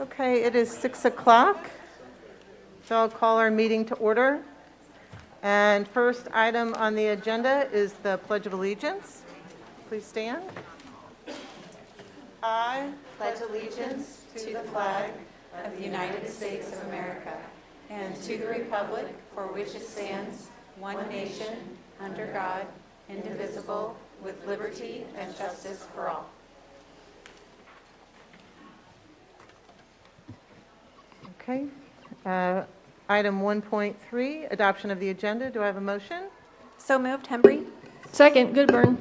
Okay, it is 6 o'clock, so I'll call our meeting to order. And first item on the agenda is the Pledge of Allegiance. Please stand. I pledge allegiance to the flag of the United States of America and to the republic for which it stands, one nation, under God, indivisible, with liberty and justice for all. Okay. Item 1.3, adoption of the agenda. Do I have a motion? So moved, Hembry. Second, Goodburn.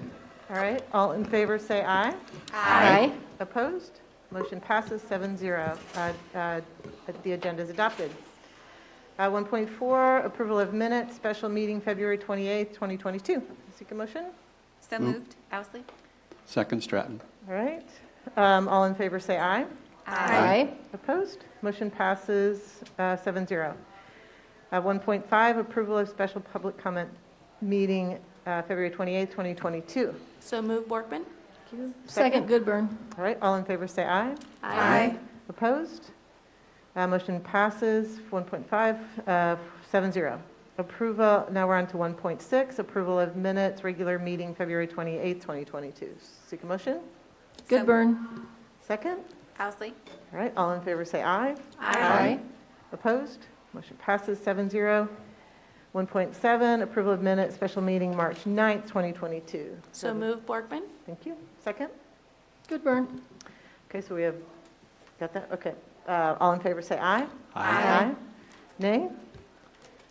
All right. All in favor say aye. Aye. Opposed? Motion passes 7-0. The agenda is adopted. 1.4, approval of minutes, special meeting February 28th, 2022. Seek a motion? So moved, Owsley. Second, Stratton. All right. All in favor say aye. Aye. Opposed? Motion passes 7-0. 1.5, approval of special public comment meeting February 28th, 2022. So moved, Borkman. Thank you. Second, Goodburn. All right. All in favor say aye. Aye. Opposed? Motion passes 1.5, 7-0. Approval, now we're on to 1.6, approval of minutes, regular meeting February 28th, 2022. Seek a motion? Goodburn. Second? Owsley. All right, all in favor say aye. Aye. Opposed? Motion passes 7-0. 1.7, approval of minutes, special meeting March 9th, 2022. So moved, Borkman. Thank you. Second? Goodburn. Okay, so we have, got that? Okay. All in favor say aye. Aye. Nay?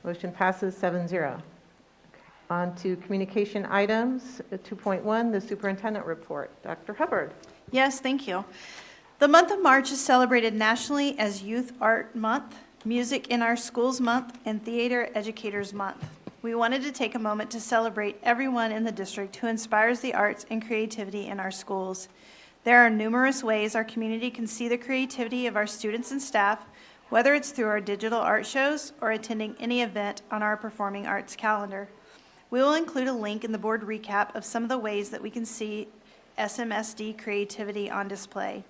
Motion passes 7-0. Okay. On to communication items. 2.1, the superintendent report. Dr. Hubbard. Yes, thank you. The month of March is celebrated nationally as Youth Art Month, Music in Our Schools Month, and Theater Educators Month. We wanted to take a moment to celebrate everyone in the district who inspires the arts and creativity in our schools. There are numerous ways our community can see the creativity of our students and staff, whether it's through our digital art shows or attending any event on our performing arts calendar. We will include a link in the board recap of some of the ways that we can see SMSD creativity on display.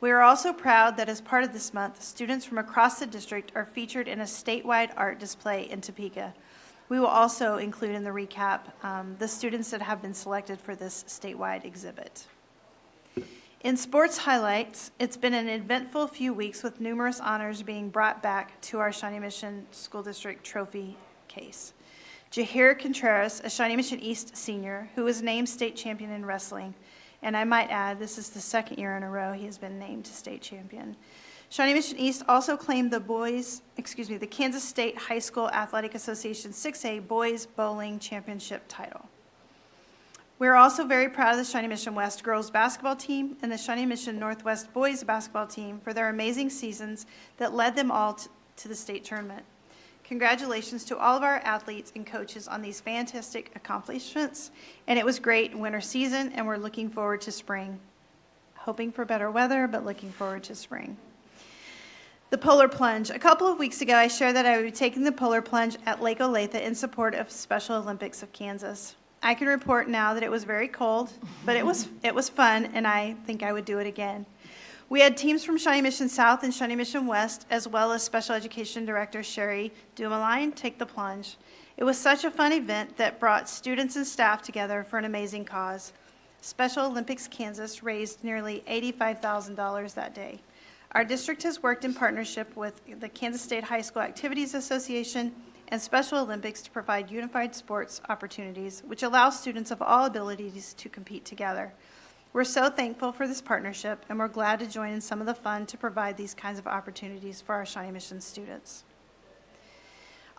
We are also proud that as part of this month, students from across the district are featured in a statewide art display in Topeka. We will also include in the recap the students that have been selected for this statewide exhibit. In sports highlights, it's been an eventful few weeks with numerous honors being brought back to our Shawnee Mission School District trophy case. Jahir Contreras, a Shawnee Mission East senior, who was named state champion in wrestling, and I might add, this is the second year in a row he has been named state champion. Shawnee Mission East also claimed the Kansas State High School Athletic Association 6A Boys Bowling Championship title. We're also very proud of the Shawnee Mission West girls basketball team and the Shawnee Mission Northwest boys basketball team for their amazing seasons that led them all to the state tournament. Congratulations to all of our athletes and coaches on these fantastic accomplishments. And it was great in winter season, and we're looking forward to spring. Hoping for better weather, but looking forward to spring. The Polar Plunge. A couple of weeks ago, I shared that I would be taking the Polar Plunge at Lake Olathe in support of Special Olympics of Kansas. I can report now that it was very cold, but it was fun, and I think I would do it again. We had teams from Shawnee Mission South and Shawnee Mission West, as well as Special Education Director Sherry Dumoulin, take the plunge. It was such a fun event that brought students and staff together for an amazing cause. Special Olympics Kansas raised nearly $85,000 that day. Our district has worked in partnership with the Kansas State High School Activities Association and Special Olympics to provide unified sports opportunities, which allow students of all abilities to compete together. We're so thankful for this partnership, and we're glad to join in some of the fun to provide these kinds of opportunities for our Shawnee Mission students.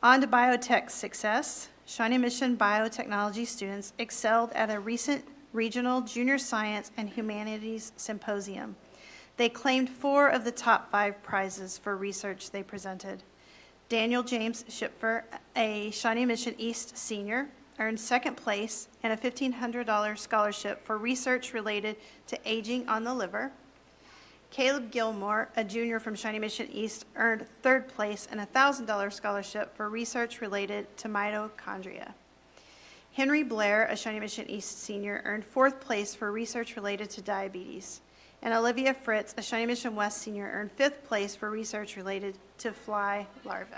On to Biotech Success. Shawnee Mission biotechnology students excelled at a recent regional junior science and humanities symposium. They claimed 4 of the top 5 prizes for research they presented. Daniel James Schipfer, a Shawnee Mission East senior, earned 2nd place and a $1,500 scholarship for research related to aging on the liver. Caleb Gilmore, a junior from Shawnee Mission East, earned 3rd place and a $1,000 scholarship for research related to mitochondria. Henry Blair, a Shawnee Mission East senior, earned 4th place for research related to diabetes. And Olivia Fritz, a Shawnee Mission West senior, earned 5th place for research related to fly larvae.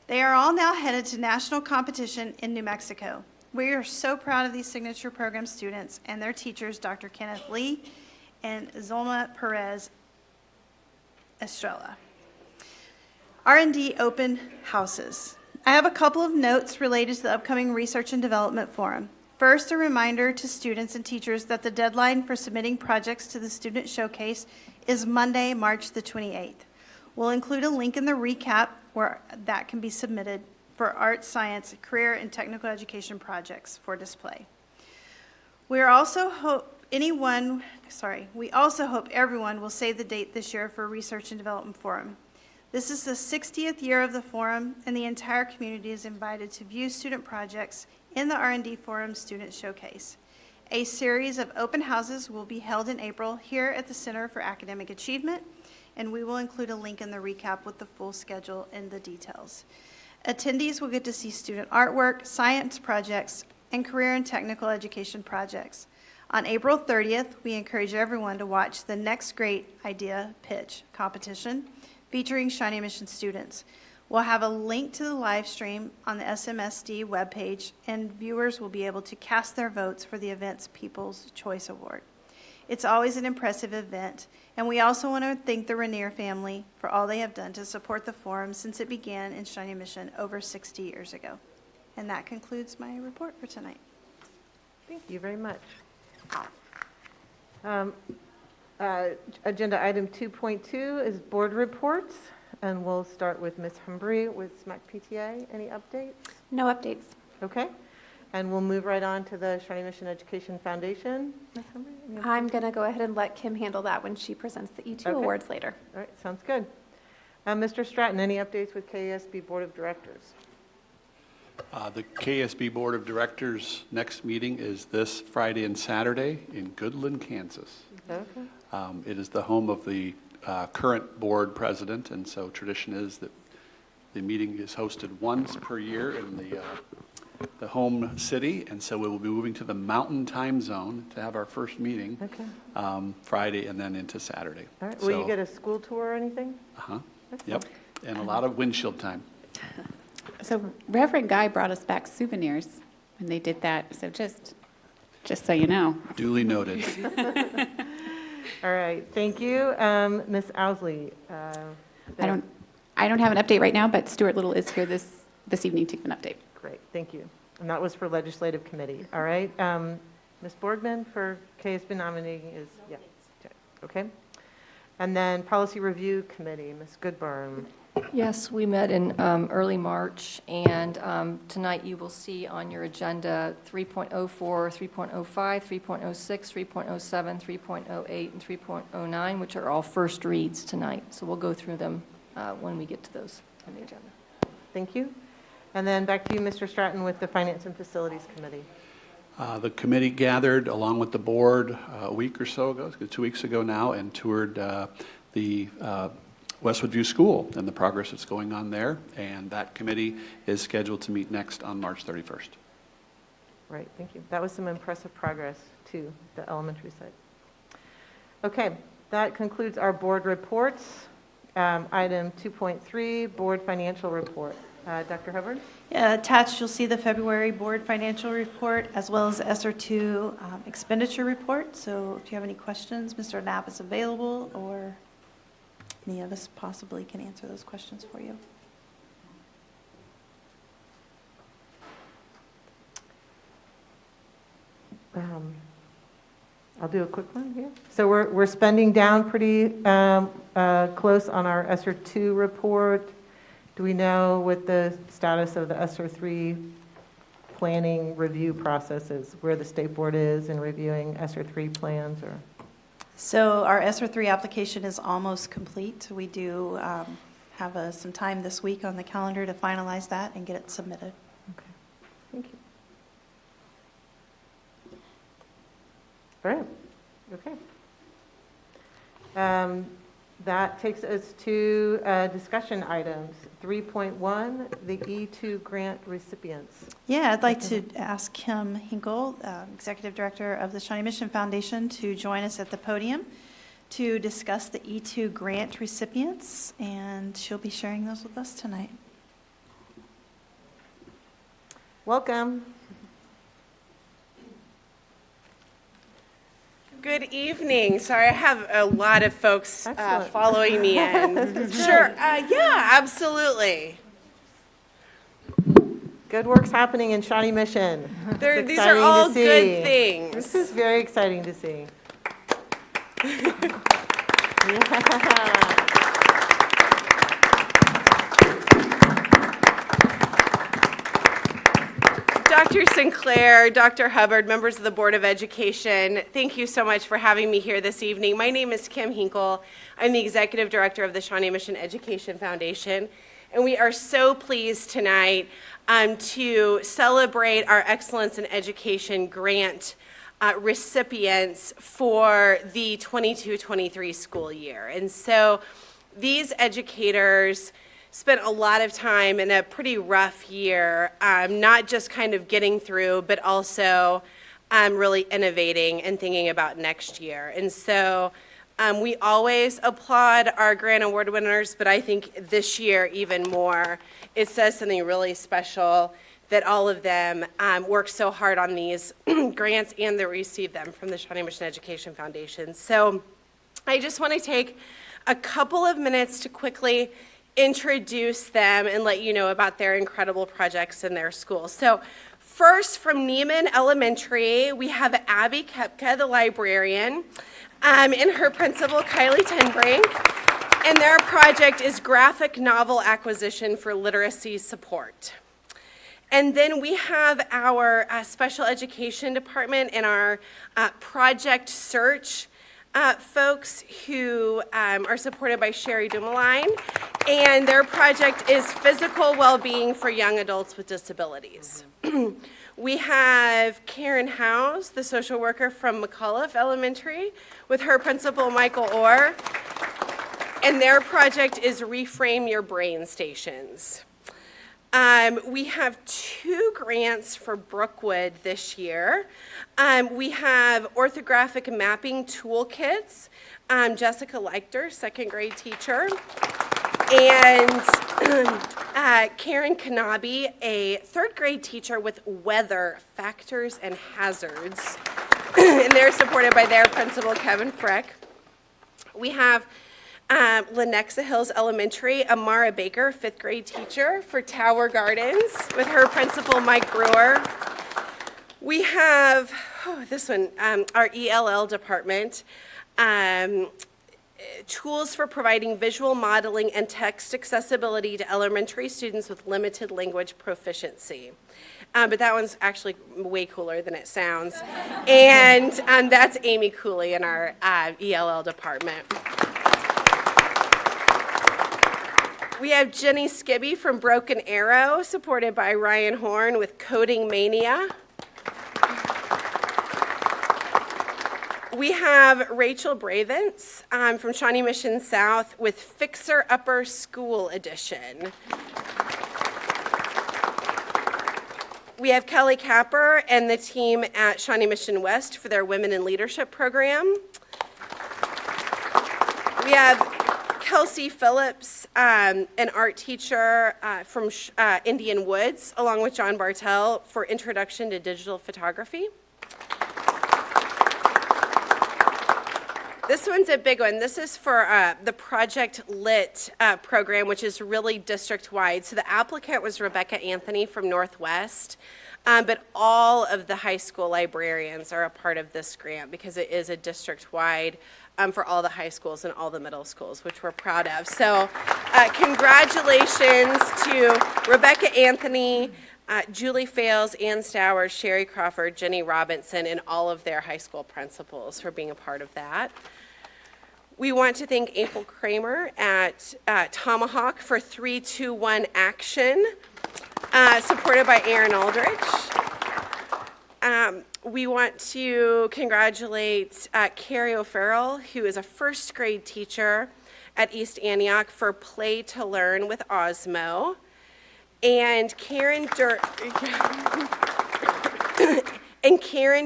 They are all now headed to national competition in New Mexico. We are so proud of these signature program students and their teachers, Dr. Kenneth Lee and Zolma Perez Estrella. R&D open houses. I have a couple of notes related to the upcoming Research and Development Forum. First, a reminder to students and teachers that the deadline for submitting projects to the Student Showcase is Monday, March the 28th. We'll include a link in the recap where that can be submitted for art, science, career, and technical education projects for display. We also hope everyone will save the date this year for Research and Development Forum. This is the 60th year of the forum, and the entire community is invited to view student projects in the R&D Forum Student Showcase. A series of open houses will be held in April here at the Center for Academic Achievement, and we will include a link in the recap with the full schedule and the details. Attendees will get to see student artwork, science projects, and career and technical education projects. On April 30th, we encourage everyone to watch the Next Great Idea Pitch competition featuring Shawnee Mission students. We'll have a link to the live stream on the SMSD webpage, and viewers will be able to cast their votes for the event's People's Choice Award. It's always an impressive event, and we also want to thank the Rainier family for all they have done to support the forum since it began in Shawnee Mission over 60 years ago. And that concludes my report for tonight. Thank you very much. Agenda item 2.2 is board reports, and we'll start with Ms. Humbry with SMAC PTA. Any updates? No updates. Okay. And we'll move right on to the Shawnee Mission Education Foundation. Ms. Humbry, any updates? I'm going to go ahead and let Kim handle that when she presents the E2 awards later. All right, sounds good. Mr. Stratton, any updates with Ksb Board of Directors? The Ksb Board of Directors' next meeting is this Friday and Saturday in Goodland, Kansas. Okay. It is the home of the current board president, and so tradition is that the meeting is hosted once per year in the home city, and so we will be moving to the Mountain Time Zone to have our first meeting Friday and then into Saturday. All right. Will you get a school tour or anything? Yep, and a lot of windshield time. So Reverend Guy brought us back souvenirs when they did that, so just so you know. Duly noted. All right, thank you. Ms. Owsley. I don't have an update right now, but Stuart Little is here this evening to give an update. Great, thank you. And that was for Legislative Committee. All right. Ms. Borgman for KSB nominating is, yeah, okay. And then Policy Review Committee, Ms. Goodburn. Yes, we met in early March, and tonight you will see on your agenda 3.04, 3.05, 3.06, 3.07, 3.08, and 3.09, which are all first reads tonight. So we'll go through them when we get to those on the agenda. Thank you. And then back to you, Mr. Stratton, with the Finance and Facilities Committee. The committee gathered along with the board a week or so ago, 2 weeks ago now, and toured the Westwood View School and the progress that's going on there. And that committee is scheduled to meet next on March 31st. Right, thank you. That was some impressive progress to the elementary site. Okay, that concludes our board reports. Item 2.3, Board Financial Report. Dr. Hubbard? Attached, you'll see the February board financial report as well as the SR2 expenditure report. So if you have any questions, Mr. Knapp is available, or any of us possibly can answer those questions for you. I'll do a quick one here. So we're spending down pretty close on our SR2 report. Do we know what the status of the SR3 planning review process is, where the state board is in reviewing SR3 plans? Or So our SR3 application is almost complete. We do have some time this week on the calendar to finalize that and get it submitted. Okay, thank you. All right, okay. That takes us to discussion items. 3.1, the E2 grant recipients. Yeah, I'd like to ask Kim Hinkle, Executive Director of the Shawnee Mission Foundation, to join us at the podium to discuss the E2 grant recipients, and she'll be sharing those with us tonight. Welcome. Good evening. Sorry, I have a lot of folks Excellent. following me in. Sure. Yeah, absolutely. Good work's happening in Shawnee Mission. It's These are all exciting to good see. things. This is very exciting to see. Yeah. Dr. Sinclair, Dr. Hubbard, members of the Board of Education, thank you so much for having me here this evening. My name is Kim Hinkle. I'm the Executive Director of the Shawnee Mission Education Foundation, and we are so pleased tonight to celebrate our Excellence in Education grant recipients for the 22-23 school year. And so these educators spent a lot of time in a pretty rough year, not just kind of getting through, but also really innovating and thinking about next year. And so we always applaud our grant award winners, but I think this year even more, it says something really special that all of them worked so hard on these grants and they received them from the Shawnee Mission Education Foundation. So I just want to take a couple of minutes to quickly introduce them and let you know about their incredible projects in their schools. So first, from Neiman Elementary, we have Abby Kepka, the librarian, and her principal, Kylie Tenbrink, and their project is graphic novel acquisition for literacy support. And then we have our special education department and our project search folks who are supported by Sherry Dumoulin, and their project is physical well-being for young adults with disabilities. We have Karen Howes, the social worker from McAuliffe Elementary, with her principal, Michael Orr, and their project is Reframe Your Brain Stations. We have 2 grants for Brookwood this year. We have orthographic mapping toolkits, Jessica Leichter, 2nd grade teacher, and Karen Kanabi, a 3rd grade teacher with weather factors and hazards, and they're supported by their principal, Kevin Frick. We have Lenexa Hills Elementary, Amara Baker, 5th grade teacher for Tower Gardens with her principal, Mike Brewer. We have, this one, our ELL department, tools for providing visual modeling and text accessibility to elementary students with limited language proficiency. But that one's actually way cooler than it sounds. And that's Amy Cooley in our ELL department. We have Jenny Skibby from Broken Arrow, supported by Ryan Horn with Coding Mania. We have Rachel Bravance from Shawnee Mission South with Fixer Upper School Edition. We have Kelly Capper and the team at Shawnee Mission West for their Women in Leadership program. We have Kelsey Phillips, an art teacher from Indian Woods, along with John Bartell for Introduction to Digital Photography. This one's a big one. This is for the Project Lit program, which is really district-wide. So the applicant was Rebecca Anthony from Northwest, but all of the high school librarians are a part of this grant because it is a district-wide for all the high schools and all the middle schools, which we're proud of. So congratulations to Rebecca Anthony, Julie Fales, Ann Stowers, Sherry Crawford, Jenny Robinson, and all of their high school principals for being a part of that. We want to thank April Kramer at Tomahawk for 3-2-1 Action, supported by Aaron Aldrich. We want to congratulate Carrie O'Farrell, who is a 1st grade teacher at East Antioch for Play to Learn with Osmo. And Karen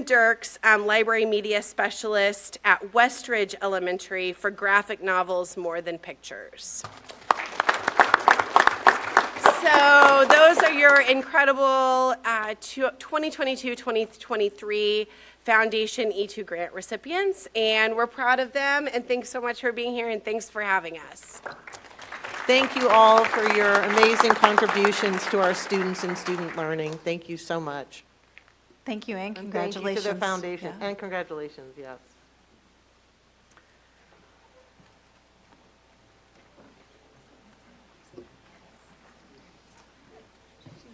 Dirks, Library Media Specialist at Westridge Elementary for graphic novels More Than Pictures. So those are your incredible 2022-2023 Foundation E2 grant recipients, and we're proud of them, and thanks so much for being here, and thanks for having us. Thank you all for your amazing contributions to our students and student learning. Thank you so much. Thank you, and And thank you congratulations. to the foundation, Yeah. and congratulations, yes.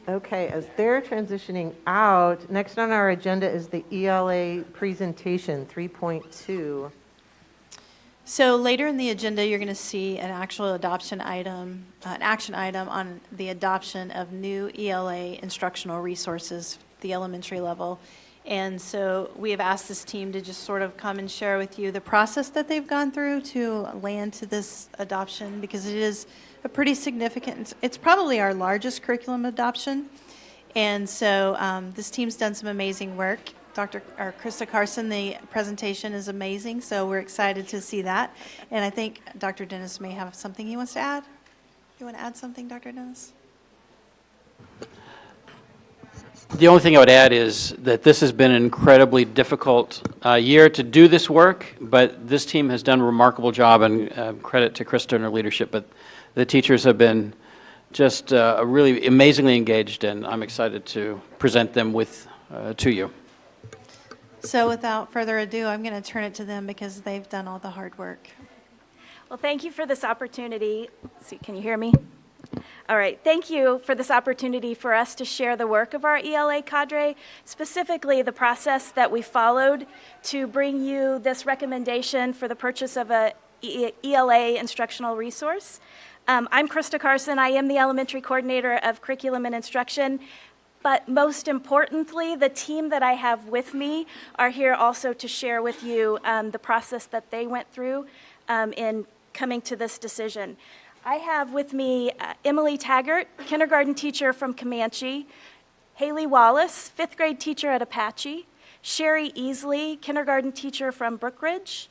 Okay, as they're transitioning out, next on our agenda is the ELA Presentation 3.2. So later in the agenda, you're going to see an actual adoption item, an action item on the adoption of new ELA instructional resources, the elementary level. And so we have asked this team to just sort of come and share with you the process that they've gone through to land to this adoption, because it is a pretty significant, it's probably our largest curriculum adoption. And so this team's done some amazing work. Krista Carson, the presentation is amazing, so we're excited to see that. And I think Dr. Dennis may have something he wants to add. You want to add something, Dr. Dennis? The only thing I would add is that this has been an incredibly difficult year to do this work, but this team has done a remarkable job, and credit to Krista and her leadership. But the teachers have been just really amazingly engaged, and I'm excited to present them to you. So without further ado, I'm going to turn it to them because they've done all the hard work. Well, thank you for this opportunity. Let's see, can you hear me? All right, thank you for this opportunity for us to share the work of our ELA cadre, specifically the process that we followed to bring you this recommendation for the purchase of a ELA instructional resource. I'm Krista Carson. I am the elementary coordinator of curriculum and instruction. But most importantly, the team that I have with me are here also to share with you the process that they went through in coming to this decision. I have with me Emily Taggart, kindergarten teacher from Comanche, Haley Wallace, 5th grade teacher at Apache, Sherry Easley, kindergarten teacher from Brookridge,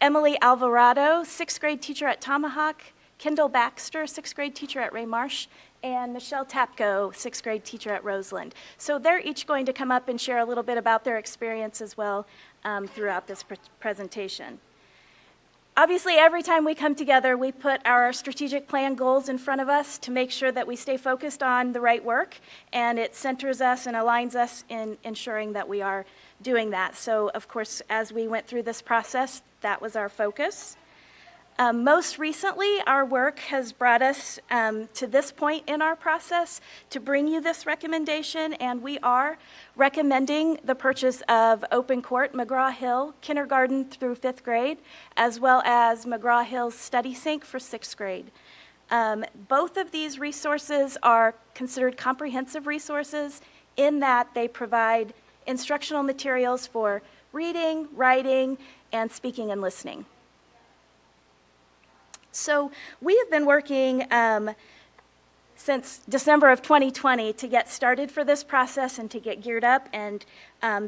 Emily Alvarado, 6th grade teacher at Tomahawk, Kendall Baxter, 6th grade teacher at Ray Marsh, and Michelle Tapko, 6th grade teacher at Roseland. So they're each going to come up and share a little bit about their experience as well throughout this presentation. Obviously, every time we come together, we put our strategic plan goals in front of us to make sure that we stay focused on the right work, and it centers us and aligns us in ensuring that we are doing that. So, of course, as we went through this process, that was our focus. Most recently, our work has brought us to this point in our process to bring you this recommendation, and we are recommending the purchase of Open Court Mcgraw Hill kindergarten through 5th grade, as well as Mcgraw Hill's Study Sync for 6th grade. Both of these resources are considered comprehensive resources in that they provide instructional materials for reading, writing, and speaking and listening. So we have been working since December of 2020 to get started for this process and to get geared up and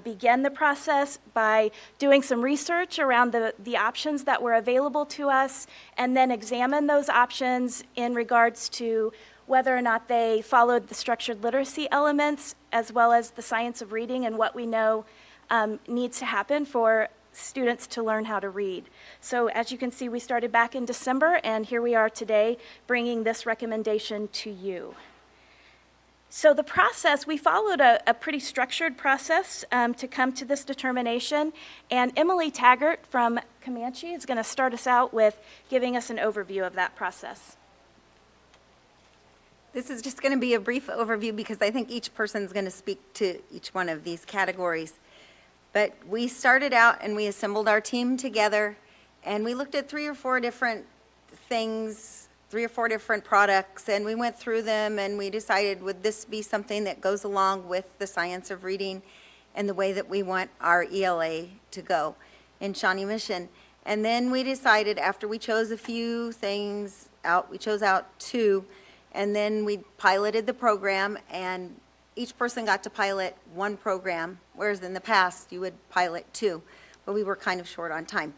begin the process by doing some research around the options that were available to us, and then examine those options in regards to whether or not they followed the structured literacy elements as well as the science of reading and what we know needs to happen for students to learn how to read. So as you can see, we started back in December, and here we are today bringing this recommendation to you. So the process, we followed a pretty structured process to come to this determination, and Emily Taggart from Comanche is going to start us out with giving us an overview of that process. This is just going to be a brief overview because I think each person's going to speak to each one of these categories. But we started out and we assembled our team together, and we looked at 3 or 4 different things, 3 or 4 different products, and we went through them, and we decided, would this be something that goes along with the science of reading and the way that we want our ELA to go in Shawnee Mission? And then we decided, after we chose a few things out, we chose out 2, and then we piloted the program, and each person got to pilot 1 program, whereas in the past, you would pilot 2, but we were kind of short on time.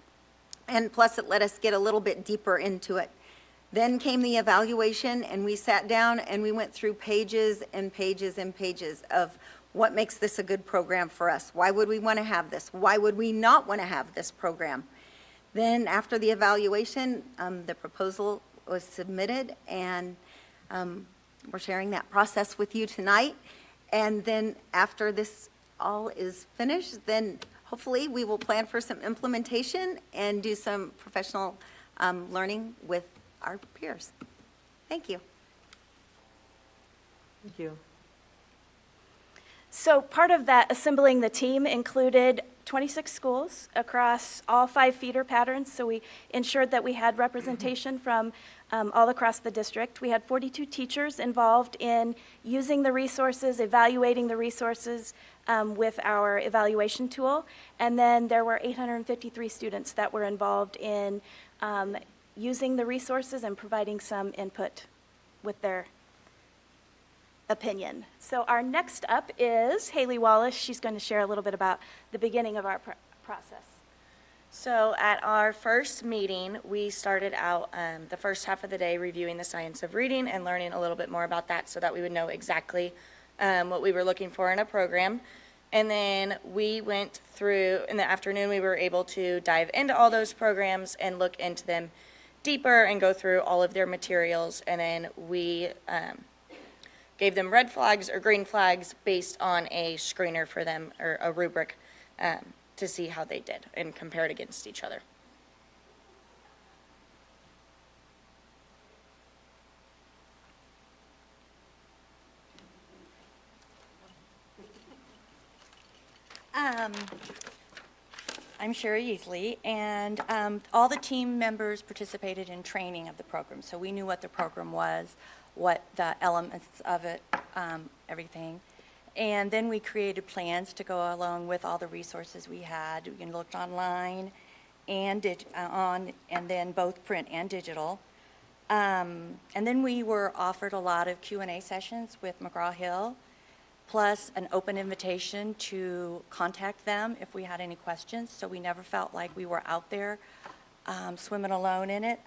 And plus, it let us get a little bit deeper into it. Then came the evaluation, and we sat down and we went through pages and pages and pages of what makes this a good program for us. Why would we want to have this? Why would we not want to have this program? Then after the evaluation, the proposal was submitted, and we're sharing that process with you tonight. And then after this all is finished, then hopefully we will plan for some implementation and do some professional learning with our peers. Thank you. Thank you. So part of that assembling the team included 26 schools across all 5 feeder patterns. So we ensured that we had representation from all across the district. We had 42 teachers involved in using the resources, evaluating the resources with our evaluation tool. And then there were 853 students that were involved in using the resources and providing some input with their opinion. So our next up is Haley Wallace. She's going to share a little bit about the beginning of our process. So at our first meeting, we started out the first half of the day reviewing the science of reading and learning a little bit more about that so that we would know exactly what we were looking for in a program. And then we went through, in the afternoon, we were able to dive into all those programs and look into them deeper and go through all of their materials. And then we gave them red flags or green flags based on a screener for them, or a rubric, to see how they did and compare it against each other. I'm Sherry Easley, and all the team members participated in training of the program, so we knew what the program was, what the elements of it, everything. And then we created plans to go along with all the resources we had. We looked online and and then both print and digital. And then we were offered a lot of Q&A sessions with Mcgraw Hill, plus an open invitation to contact them if we had any questions. So we never felt like we were out there swimming alone in it.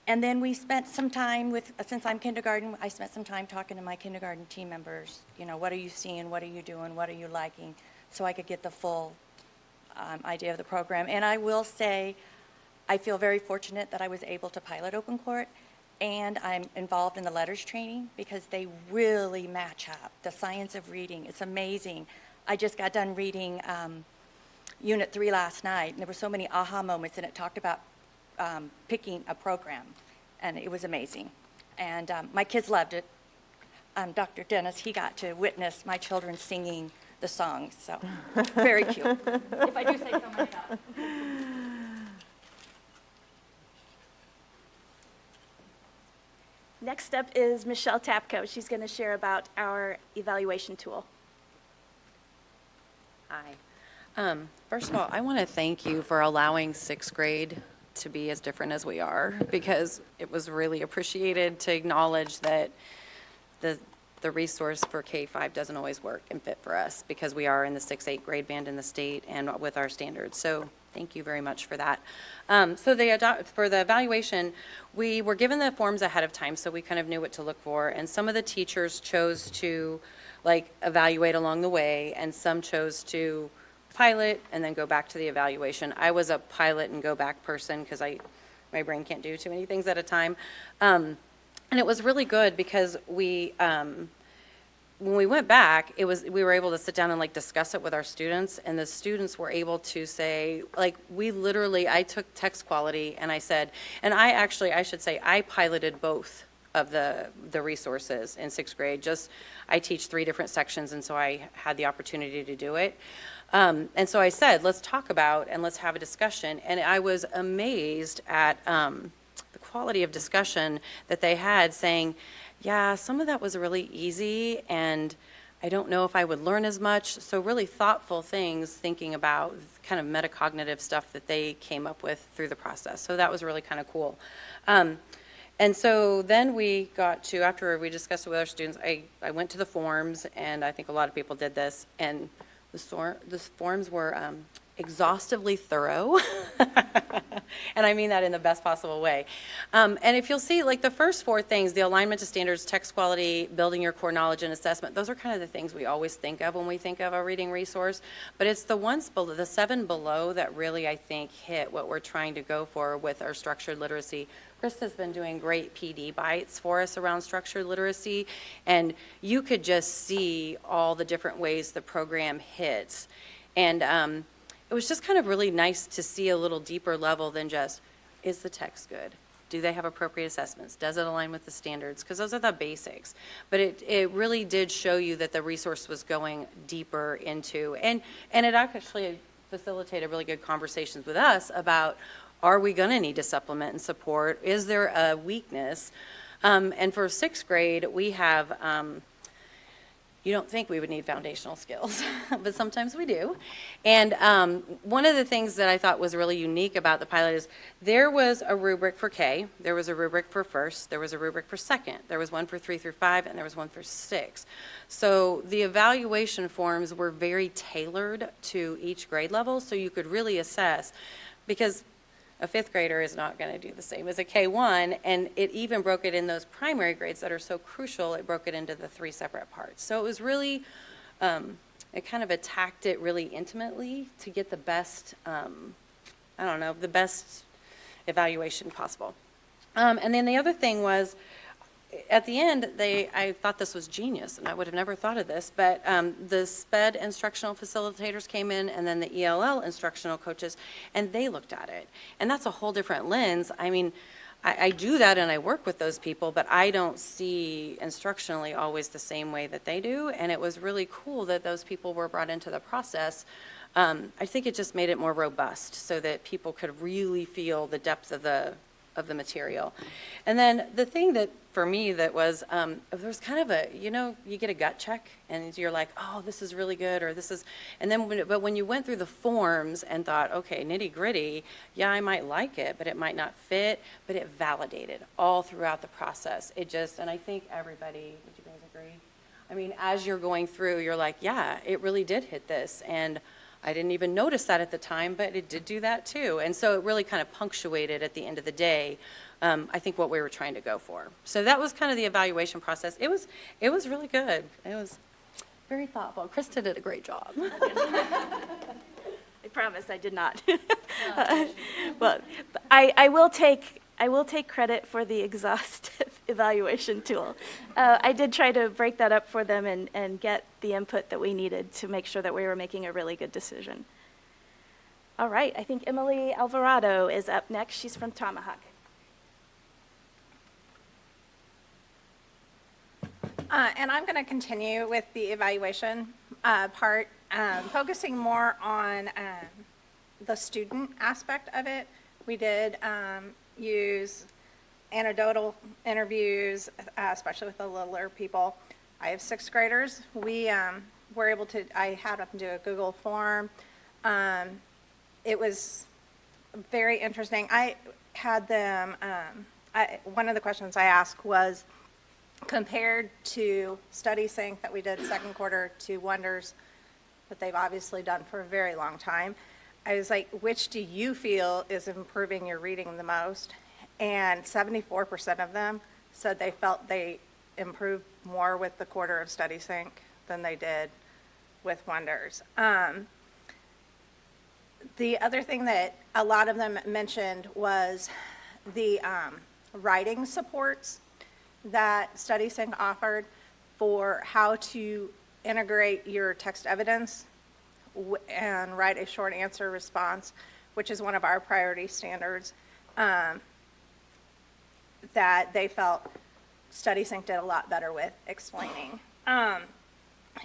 And then we spent some time with, since I'm kindergarten, I spent some time talking to my kindergarten team members. You know, what are you seeing? What are you doing? What are you liking? So I could get the full idea of the program. And I will say, I feel very fortunate that I was able to pilot Open Court, and I'm involved in the letters training because they really match up. The science of reading, it's amazing. I just got done reading Unit 3 last night, and there were so many aha moments, and it talked about picking a program, and it was amazing. And my kids loved it. Dr. Dennis, he got to witness my children singing the songs, so very cute, if I do say so myself. Next up is Michelle Tapko. She's going to share about our evaluation tool. Hi. First of all, I want to thank you for allowing 6th grade to be as different as we are, because it was really appreciated to acknowledge that the resource for K-5 doesn't always work and fit for us, because we are in the 6-8 grade band in the state and with our standards. So thank you very much for that. For the evaluation, we were given the forms ahead of time, so we kind of knew what to look for. And some of the teachers chose to evaluate along the way, and some chose to pilot and then go back to the evaluation. I was a pilot and go back person because my brain can't do too many things at a time. And it was really good because when we went back, we were able to sit down and discuss it with our students, and the students were able to say, I took text quality and I said, and I should say, I piloted both of the resources in 6th grade. I teach 3 different sections, and so I had the opportunity to do it. And so I said, let's talk about and let's have a discussion. And I was amazed at the quality of discussion that they had, saying, yeah, some of that was really easy, and I don't know if I would learn as much. So really thoughtful things, thinking about kind of metacognitive stuff that they came up with through the process. So that was really kind of cool. And so then we got to, after we discussed it with our students, I went to the forms, and I think a lot of people did this, and the forms were exhaustively thorough. And I mean that in the best possible way. And if you'll see, like the first 4 things, the alignment to standards, text quality, building your core knowledge and assessment, those are kind of the things we always think of when we think of a reading resource. But it's the ones below, the 7 below, that really, I think, hit what we're trying to go for with our structured literacy. Krista's been doing great PD bites for us around structured literacy, and you could just see all the different ways the program hits. And it was just kind of really nice to see a little deeper level than just, is the text good? Do they have appropriate assessments? Does it align with the standards? Because those are the basics. But it really did show you that the resource was going deeper into, and it actually facilitated really good conversations with us about, are we going to need to supplement and support? Is there a weakness? And for 6th grade, we have, you don't think we would need foundational skills, but sometimes we do. And one of the things that I thought was really unique about the pilot is there was a rubric for K, there was a rubric for first, there was a rubric for second, there was one for 3 through 5, and there was one for 6. So the evaluation forms were very tailored to each grade level, so you could really assess, because a 5th grader is not going to do the same as a K1, and it even broke it in those primary grades that are so crucial. It broke it into the 3 separate parts. So it was really, it kind of attacked it really intimately to get the best, the best evaluation possible. And then the other thing was, at the end, I thought this was genius, and I would have never thought of this, but the SPED instructional facilitators came in, and then the ELL instructional coaches, and they looked at it. And that's a whole different lens. I mean, I do that, and I work with those people, but I don't see instructionally always the same way that they do, and it was really cool that those people were brought into the process. I think it just made it more robust so that people could really feel the depth of the material. And then the thing that, for me, that was, there's kind of a, you get a gut check, and you're like, oh, this is really good, or this is, and then, but when you went through the forms and thought, okay, nitty gritty, yeah, I might like it, but it might not fit, but it validated all throughout the process. It just, and I think everybody, would you guys agree? I mean, as you're going through, you're like, yeah, it really did hit this, and I didn't even notice that at the time, but it did do that too. And so it really kind of punctuated at the end of the day, I think, what we were trying to go for. So that was kind of the evaluation process. It was really good. It was very thoughtful. Krista did a great job. I promise I did not. But I will take credit for the exhaustive evaluation tool. I did try to break that up for them and get the input that we needed to make sure that we were making a really good decision. All right, I think Emily Alvarado is up next. She's from Tomahawk. And I'm going to continue with the evaluation part, focusing more on the student aspect of it. We did use anecdotal interviews, especially with the littler people. I have 6th graders. We were able to, I had them do a Google form. It was very interesting. I had them, one of the questions I asked was, compared to Study Sync that we did 2nd quarter to Wonders that they've obviously done for a very long time, I was like, which do you feel is improving your reading the most? And 74% of them said they felt they improved more with the quarter of Study Sync than they did with Wonders. The other thing that a lot of them mentioned was the writing supports that Study Sync offered for how to integrate your text evidence and write a short answer response, which is one of our priority standards, that they felt Study Sync did a lot better with explaining.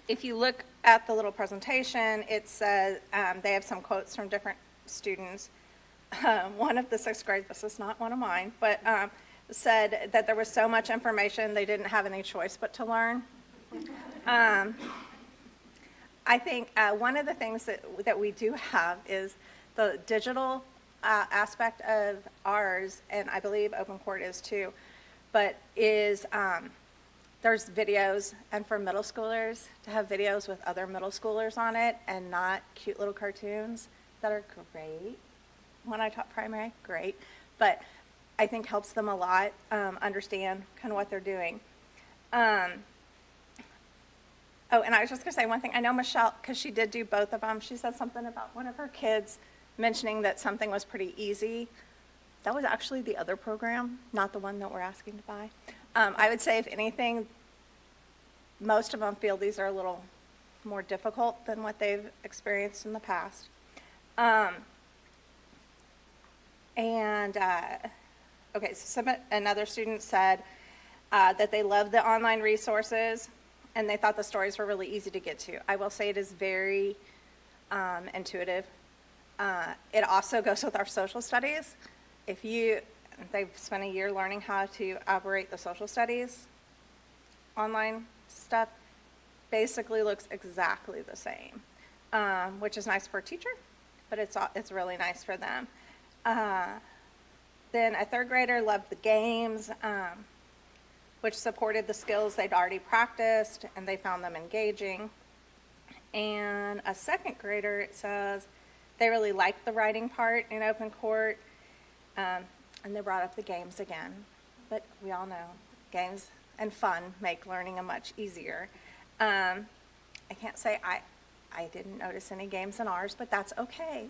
If you look at the little presentation, it says they have some quotes from different students. One of the 6th grade, this is not one of mine, but said that there was so much information they didn't have any choice but to learn. I think one of the things that we do have is the digital aspect of ours, and I believe Open Court is too, but is there's videos, and for middle schoolers to have videos with other middle schoolers on it and not cute little cartoons that are great. When I taught primary, great, but I think helps them a lot understand kind of what they're doing. Oh, and I was just going to say one thing. I know Michelle, because she did do both of them, she said something about one of her kids mentioning that something was pretty easy. That was actually the other program, not the one that we're asking to buy. I would say, if anything, most of them feel these are a little more difficult than what they've experienced in the past. Okay, so another student said that they love the online resources and they thought the stories were really easy to get to. I will say it is very intuitive. It also goes with our social studies. If they've spent a year learning how to operate the social studies online stuff, basically looks exactly the same, which is nice for a teacher, but it's really nice for them. Then a third grader loved the games, which supported the skills they'd already practiced, and they found them engaging. And a second grader, it says, they really liked the writing part in Open Court, and they brought up the games again. But we all know games and fun make learning a much easier. I can't say I didn't notice any games in ours, but that's okay.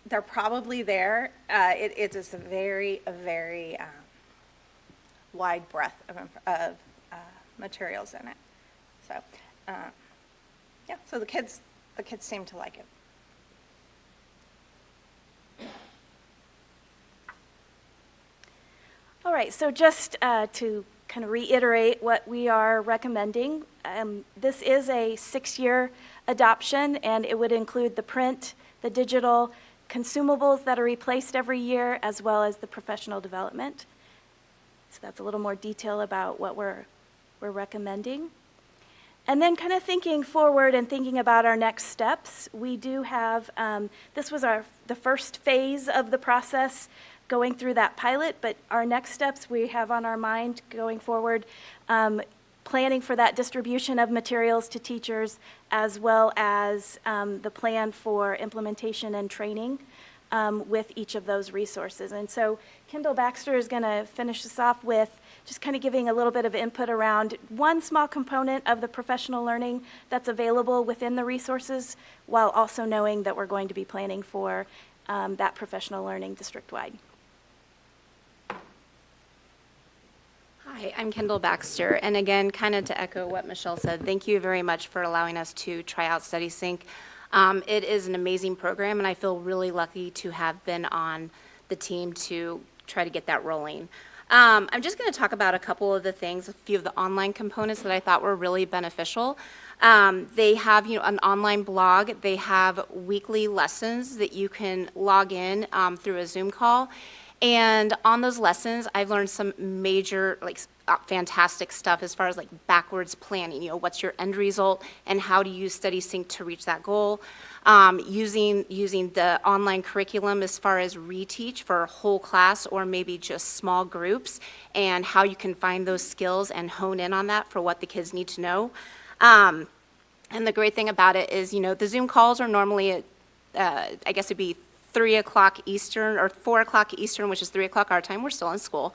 They're probably there. It is a very wide breadth of materials in it. So, yeah. So the kids seem to like it. All right, so just to kind of reiterate what we are recommending, this is a 6-year adoption, and it would include the print, the digital, consumables that are replaced every year, as well as the professional development. So that's a little more detail about what we're recommending. And then kind of thinking forward and thinking about our next steps, we do have, this was the first phase of the process going through that pilot, but our next steps we have on our mind going forward, planning for that distribution of materials to teachers, as well as the plan for implementation and training with each of those resources. And so Kendall Baxter is going to finish this off with just kind of giving a little bit of input around one small component of the professional learning that's available within the resources, while also knowing that we're going to be planning for that professional learning district-wide. Hi, I'm Kendall Baxter, and again, kind of to echo what Michelle said, thank you very much for allowing us to try out StudySync. It is an amazing program, and I feel really lucky to have been on the team to try to get that rolling. I'm just going to talk about a couple of the things, a few of the online components that I thought were really beneficial. They have, an online blog. They have weekly lessons that you can log in through a Zoom call. And on those lessons, I've learned some major, fantastic stuff as far as backwards planning. What's your end result and how do you use StudySync to reach that goal? Using the online curriculum as far as reteach for a whole class or maybe just small groups, and how you can find those skills and hone in on that for what the kids need to know. And the great thing about it is, the Zoom calls are normally at, I guess it'd be 3 o'clock Eastern or 4 o'clock Eastern, which is 3 o'clock our time. We're still in school.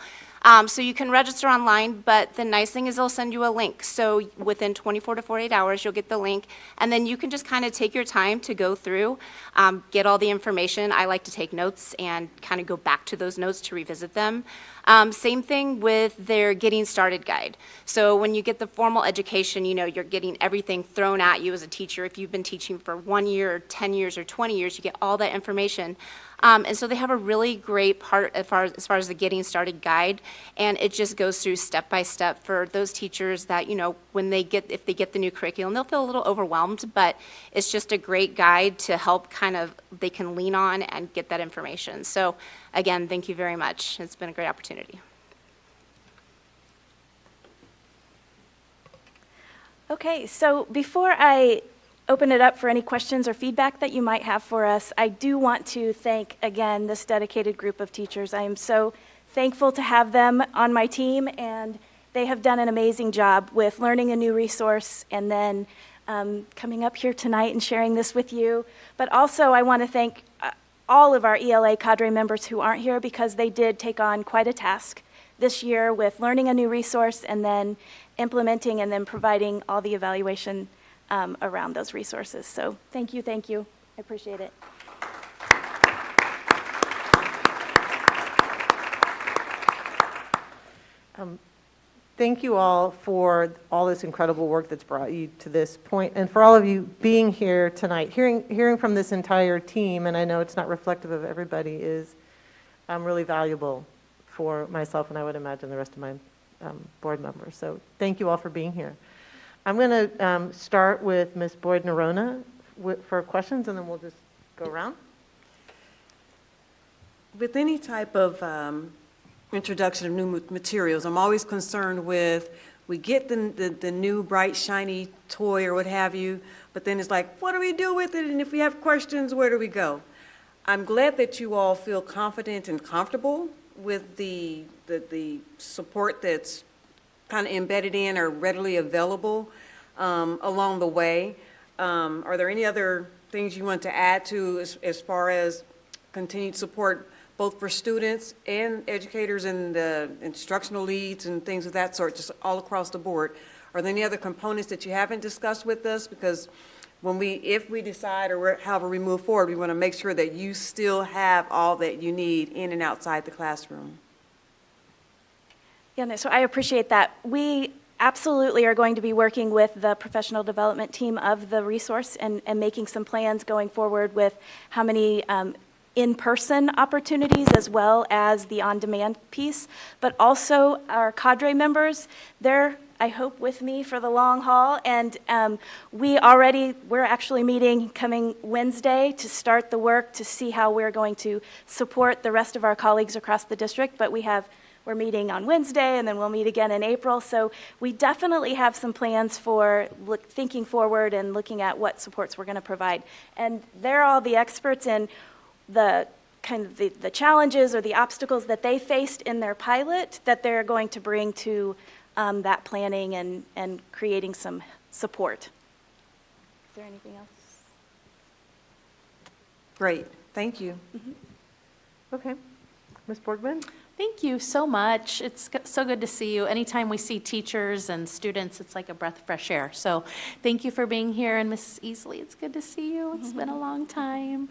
So you can register online, but the nice thing is they'll send you a link. So within 24 to 48 hours, you'll get the link, and then you can just kind of take your time to go through, get all the information. I like to take notes and kind of go back to those notes to revisit them. Same thing with their Getting Started guide. So when you get the formal education, you're getting everything thrown at you as a teacher. If you've been teaching for 1 year, or 10 years, or 20 years, you get all that information. And so they have a really great part as far as the Getting Started guide, and it just goes through step by step for those teachers that, if they get the new curriculum, they'll feel a little overwhelmed, but it's just a great guide to help they can lean on and get that information. So again, thank you very much. It's been a great opportunity. Okay, so before I open it up for any questions or feedback that you might have for us, I do want to thank again this dedicated group of teachers. I am so thankful to have them on my team, and they have done an amazing job with learning a new resource and then coming up here tonight and sharing this with you. But also I want to thank all of our ELA cadre members who aren't here, because they did take on quite a task this year with learning a new resource and then implementing and then providing all the evaluation around those resources. So thank you, thank you. I appreciate it. Thank you all for all this incredible work that's brought you to this point, and for all of you being here tonight. Hearing from this entire team, and I know it's not reflective of everybody, is really valuable for myself, and I would imagine the rest of my board members. So thank you all for being here. I'm going to start with Ms. Boyd-Nerona for questions, and then we'll just go around. With any type of introduction of new materials, I'm always concerned with, we get the new bright shiny toy or what have you, but then it's like, what do we do with it? And if we have questions, where do we go? I'm glad that you all feel confident and comfortable with the support that's kind of embedded in or readily available along the way. Are there any other things you want to add to as far as continued support both for students and educators and the instructional leads and things of that sort, just all across the board? Are there any other components that you haven't discussed with us? Because if we decide or however we move forward, we want to make sure that you still have all that you need in and outside the classroom. Yeah, no, so I appreciate that. We absolutely are going to be working with the professional development team of the resource and making some plans going forward with how many in-person opportunities as well as the on-demand piece. But also our cadre members, they're, I hope, with me for the long haul. And we're actually meeting coming Wednesday to start the work to see how we're going to support the rest of our colleagues across the district. But we're meeting on Wednesday, and then we'll meet again in April. So we definitely have some plans for thinking forward and looking at what supports we're going to provide. And they're all the experts in the kind of the challenges or the obstacles that they faced in their pilot that they're going to bring to that planning and creating some support. Is there anything else? Great, thank you. Mm-hmm. Okay, Ms. Borgman? Thank you so much. It's so good to see you. Anytime we see teachers and students, it's like a breath of fresh air. So thank you for being here. And Mrs. Easley, it's good to see you. It's been a long time.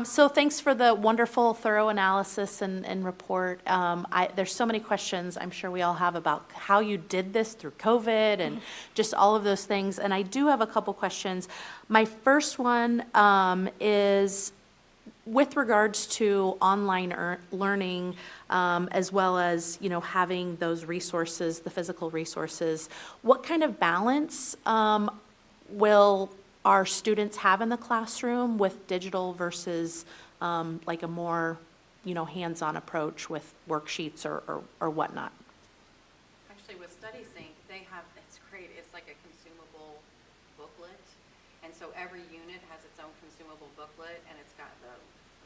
So thanks for the wonderful, thorough analysis and report. There's so many questions I'm sure we all have about how you did this through COVID and just all of those things. And I do have a couple questions. My first one is with regards to online learning, as well as, having those resources, the physical resources, what kind of balance will our students have in the classroom with digital versus like a more, hands-on approach with worksheets or whatnot? Actually, with StudySync, it's great. It's like a consumable booklet. And so every unit has its own consumable booklet, and it's got the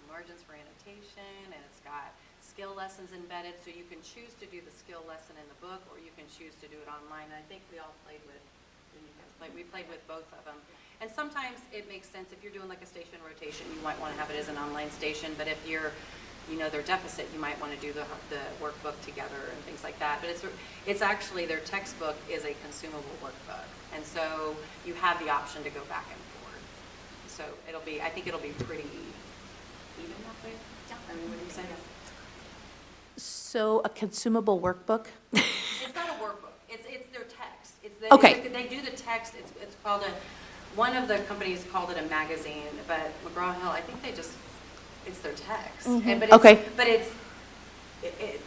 margins for annotation, and it's got skill lessons embedded, so you can choose to do the skill lesson in the book, or you can choose to do it online. And I think we all played with, we played with both of them. And sometimes it makes sense if you're doing like a station rotation, you might want to have it as an online station, but if you're, their deficit, you might want to do the workbook together and things like that. But it's actually, their textbook is a consumable workbook, and so you have the option to go back and forth. So I think it'll be pretty even that way. Yeah. I mean, what do you say? So a consumable workbook? It's not a workbook. It's their text. Okay. They do the text. It's called one of the companies called it a magazine, but Mcgraw Hill, I think it's their text. Mm-hmm. But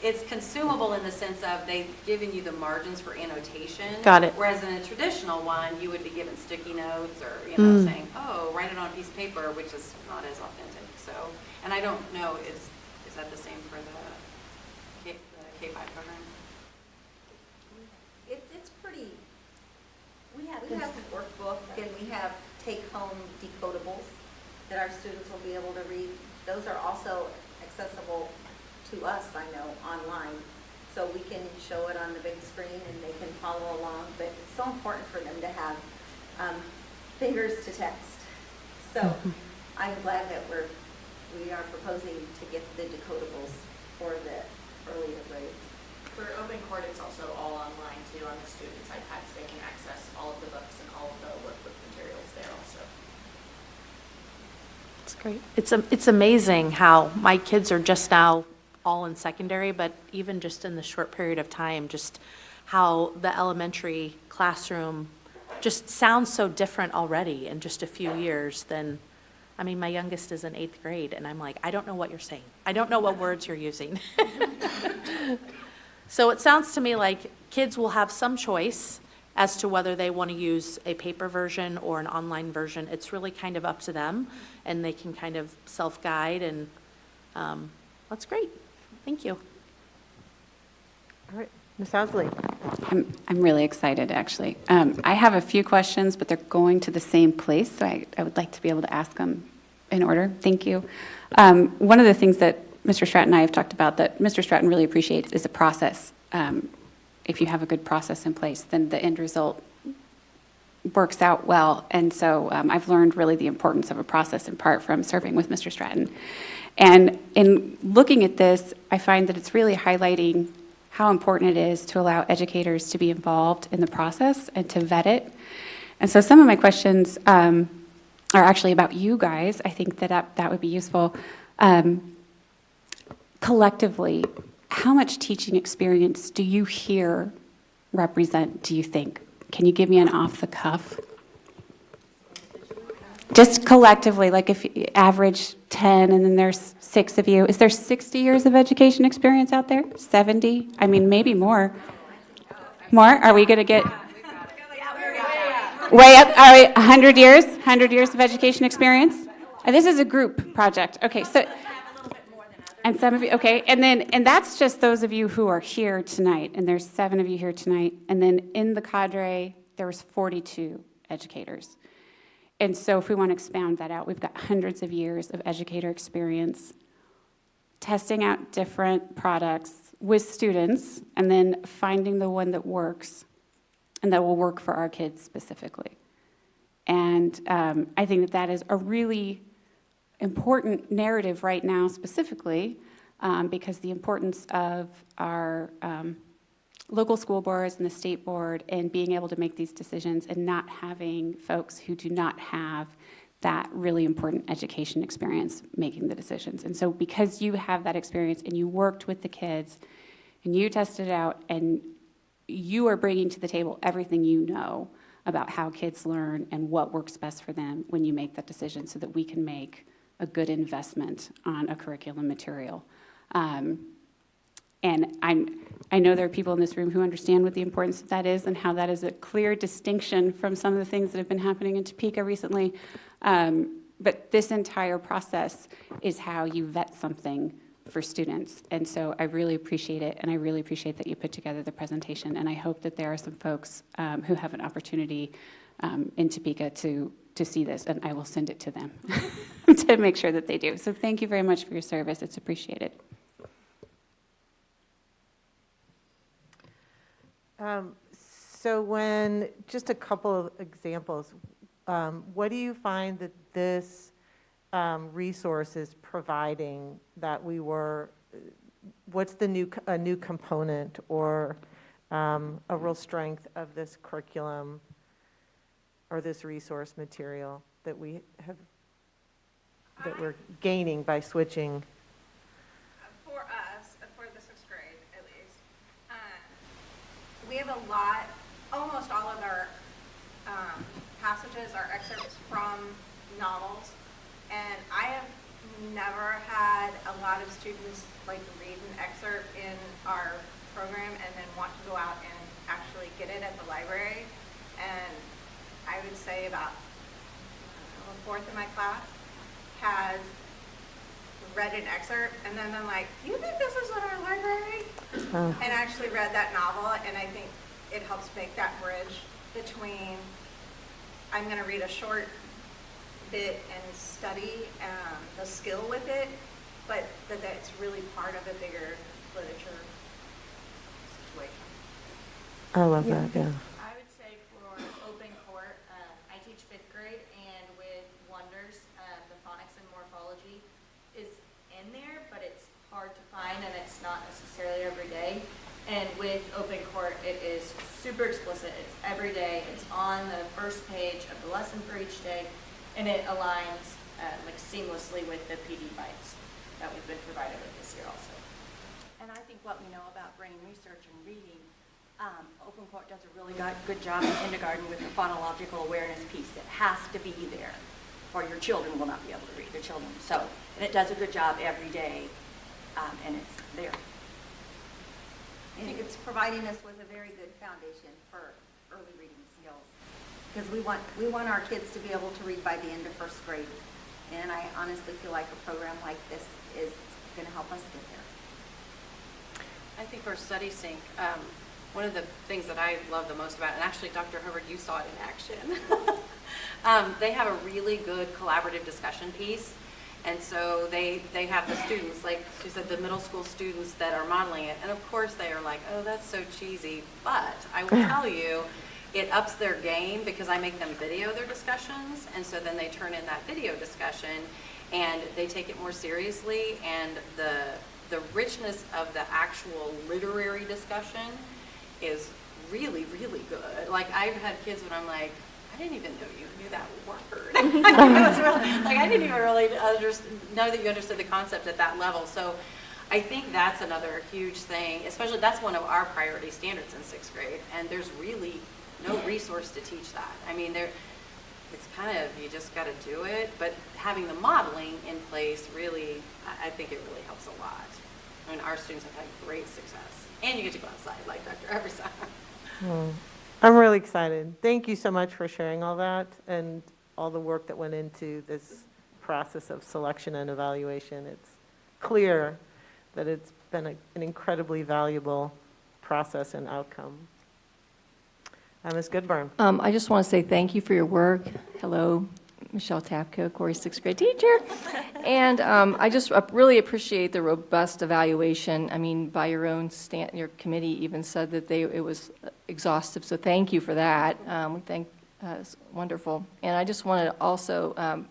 it's consumable in the sense of they've given you the margins for annotation. Got it. Whereas in a traditional one, you would be given sticky notes or, saying, oh, write it on a piece of paper, which is not as authentic. So, and I don't know, is that the same for the K-5 program? It's pretty, we Yeah, we have a workbook and we have take-home decodables that our students will be able to read. Those are also accessible to us, I know, online. So we can show it on the big screen and they can follow along. But it's so important for them to have fingers to text. So I'm glad that we are proposing to get the decodables for the earlier grades. For Open Court, it's also all online too on the students' iPads. They can access all of the books and all of the workbook materials there also. It's great. It's amazing how my kids are just now all in secondary, but even just in the short period of time, just how the elementary classroom just sounds so different already in just a few years than, I mean, my youngest is in 8th grade, and I'm like, I don't know what you're saying. I don't know what words you're using. So it sounds to me like kids will have some choice as to whether they want to use a paper version or an online version. It's really kind of up to them, and they can kind of self-guide, and that's great. Thank you. All right, Ms. Ousley. I'm really excited, actually. I have a few questions, but they're going to the same place, so I would like to be able to ask them in order. Thank you. One of the things that Mr. Stratton and I have talked about that Mr. Stratton really appreciates is a process. If you have a good process in place, then the end result works out well. And so I've learned really the importance of a process in part from serving with Mr. Stratton. And in looking at this, I find that it's really highlighting how important it is to allow educators to be involved in the process and to vet it. And so some of my questions are actually about you guys. I think that would be useful. Collectively, how much teaching experience do you here represent, do you think? Can you give me an off the cuff? Just collectively, like if you average 10 and then there's 6 of you, is there 60 years of education experience out there? 70? I mean, maybe more. More? Are we going to get way up? All right, 100 years? 100 years of education experience? This is a group project. Okay, so, and some of you, okay, and that's just those of you who are here tonight, and there's 7 of you here tonight, and then in the cadre, there was 42 educators. And so if we want to expound that out, we've got hundreds of years of educator experience testing out different products with students and then finding the one that works and that will work for our kids specifically. And I think that is a really important narrative right now specifically because the importance of our local school boards and the state board and being able to make these decisions and not having folks who do not have that really important education experience making the decisions. And so because you have that experience and you worked with the kids and you tested it out and you are bringing to the table everything you know about how kids learn and what works best for them when you make that decision so that we can make a good investment on a curriculum material. And I know there are people in this room who understand what the importance of that is and how that is a clear distinction from some of the things that have been happening in Topeka recently. But this entire process is how you vet something for students. And so I really appreciate it, and I really appreciate that you put together the presentation. And I hope that there are some folks who have an opportunity in Topeka to see this, and I will send it to them to make sure that they do. So thank you very much for your service. It's appreciated. So when, just a couple of examples, what do you find that this resource is providing that we were, what's the new component or a real strength of this curriculum or this resource material that we have, that we're gaining by switching? For us, for the 6th grade at least, we have a lot, almost all of our passages are excerpts from novels, and I have never had a lot of students like read an excerpt in our program and then want to go out and actually get it at the library. And I would say about a fourth of my class has read an excerpt and then been like, do you think this is in our library? And actually read that novel, and I think it helps make that bridge between, I'm going to read a short bit and study the skill with it, but that's really part of a bigger literature situation. I love that, yeah. I would say for open court, I teach 5th grade, and with Wonders, the phonics and morphology is in there, but it's hard to find and it's not necessarily every day. And with open court, it is super explicit. It's every day. It's on the first page of the lesson for each day, and it aligns like seamlessly with the PD bites that we've been provided with this year also. And I think what we know about brain research and reading, Open Court does a really good job in kindergarten with the phonological awareness piece. It has to be there, or your children will not be able to read, your children. So, and it does a good job every day, and it's there. And it's providing us with a very good foundation for early reading skills. Because we want our kids to be able to read by the end of 1st grade. And I honestly feel like a program like this is going to help us get there. I think for Study Sync, one of the things that I love the most about it, and actually Dr. Hubbard, you saw it in action, they have a really good collaborative discussion piece. And so they have the students, like she said, the middle school students that are modeling it. And of course they are like, oh, that's so cheesy. But I will tell you, it ups their game because I make them video their discussions. And so then they turn in that video discussion and they take it more seriously. And the richness of the actual literary discussion is really, really good. Like I've had kids when I'm like, I didn't even know you knew that word. I didn't even really know that you understood the concept at that level. So I think that's another huge thing, especially that's one of our priority standards in 6th grade. And there's really no resource to teach that. I mean, it's kind of, you just got to do it. But having the modeling in place really, I think it really helps a lot. I mean, our students have had great success. And you get to go outside like Dr. Hubbard said. I'm really excited. Thank you so much for sharing all that and all the work that went into this process of selection and evaluation. It's clear that it's been an incredibly valuable process and outcome. Ms. Goodburn. I just want to say thank you for your work. Hello, Michelle Tapko, Corey's 6th grade teacher. And I just really appreciate the robust evaluation. I mean, by your own your committee even said that it was exhaustive, so thank you for that. It's wonderful. And I just wanted to also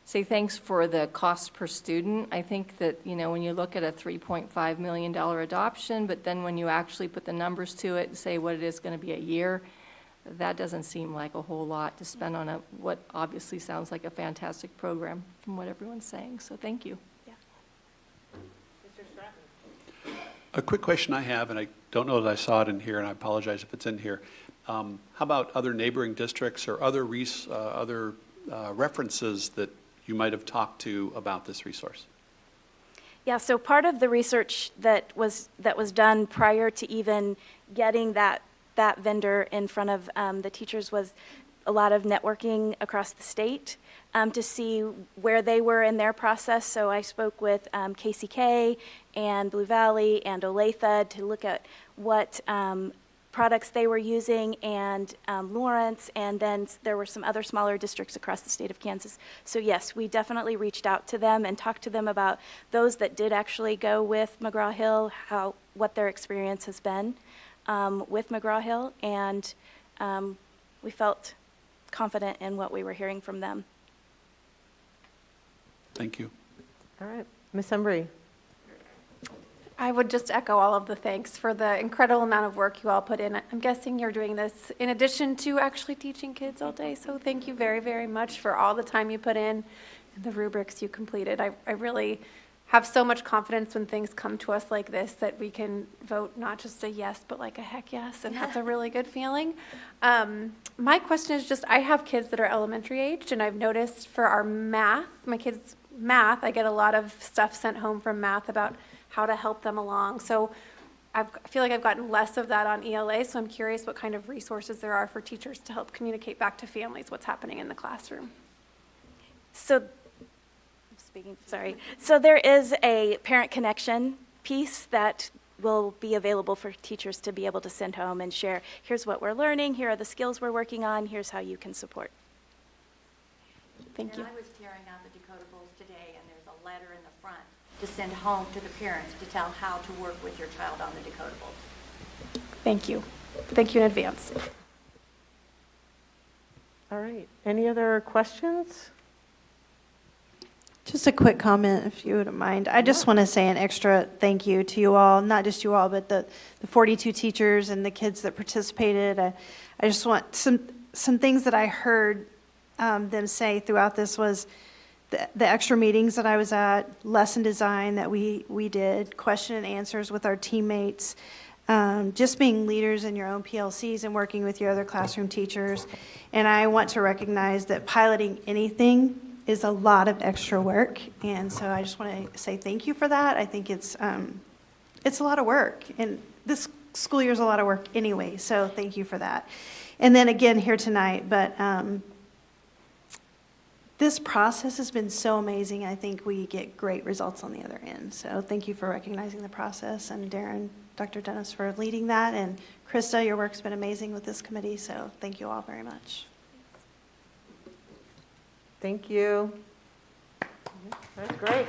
say thanks for the cost per student. I think that, when you look at a $3.5 million adoption, but then when you actually put the numbers to it and say what it is going to be a year, that doesn't seem like a whole lot to spend on what obviously sounds like a fantastic program from what everyone's saying. So thank you. Yeah. A quick question I have, and I don't know that I saw it in here, and I apologize if it's in here. How about other neighboring districts or other references that you might have talked to about this resource? Yeah, so part of the research that was done prior to even getting that vendor in front of the teachers was a lot of networking across the state to see where they were in their process. So I spoke with KCK and Blue Valley and Olathe to look at what products they were using, and Lawrence, and then there were some other smaller districts across the state of Kansas. So yes, we definitely reached out to them and talked to them about those that did actually go with McGraw-Hill, what their experience has been with McGraw-Hill, and we felt confident in what we were hearing from them. Thank you. All right. Ms. Embry. I would just echo all of the thanks for the incredible amount of work you all put in. I'm guessing you're doing this in addition to actually teaching kids all day, so thank you very, very much for all the time you put in and the rubrics you completed. I really have so much confidence when things come to us like this that we can vote not just a yes, but like a heck yes, and that's a really good feeling. My question is just, I have kids that are elementary aged, and I've noticed for our math, my kids' math, I get a lot of stuff sent home from math about how to help them along. So I feel like I've gotten less of that on ELA, so I'm curious what kind of resources there are for teachers to help communicate back to families what's happening in the classroom. So So there is a parent connection piece that will be available for teachers to be able to send home and share, here's what we're learning, here are the skills we're working on, here's how you can support. Thank you. And I was tearing out the decodables today, and there's a letter in the front to send home to the parents to tell how to work with your child on the decodables. Thank you. Thank you in advance. All right. Any other questions? Just a quick comment, if you wouldn't mind. I just want to say an extra thank you to you all, not just you all, but the 42 teachers and the kids that participated. I just want some things that I heard them say throughout this was the extra meetings that I was at, lesson design that we did, question and answers with our teammates, just being leaders in your own PLCs and working with your other classroom teachers. And I want to recognize that piloting anything is a lot of extra work, and so I just want to say thank you for that. I think it's a lot of work, and this school year is a lot of work anyway, so thank you for that. And then again here tonight, but this process has been so amazing. I think we get great results on the other end, so thank you for recognizing the process, and Darren, Dr. Dennis for leading that, and Krista, your work's been amazing with this committee, so thank you all very much. Thank you. That's great.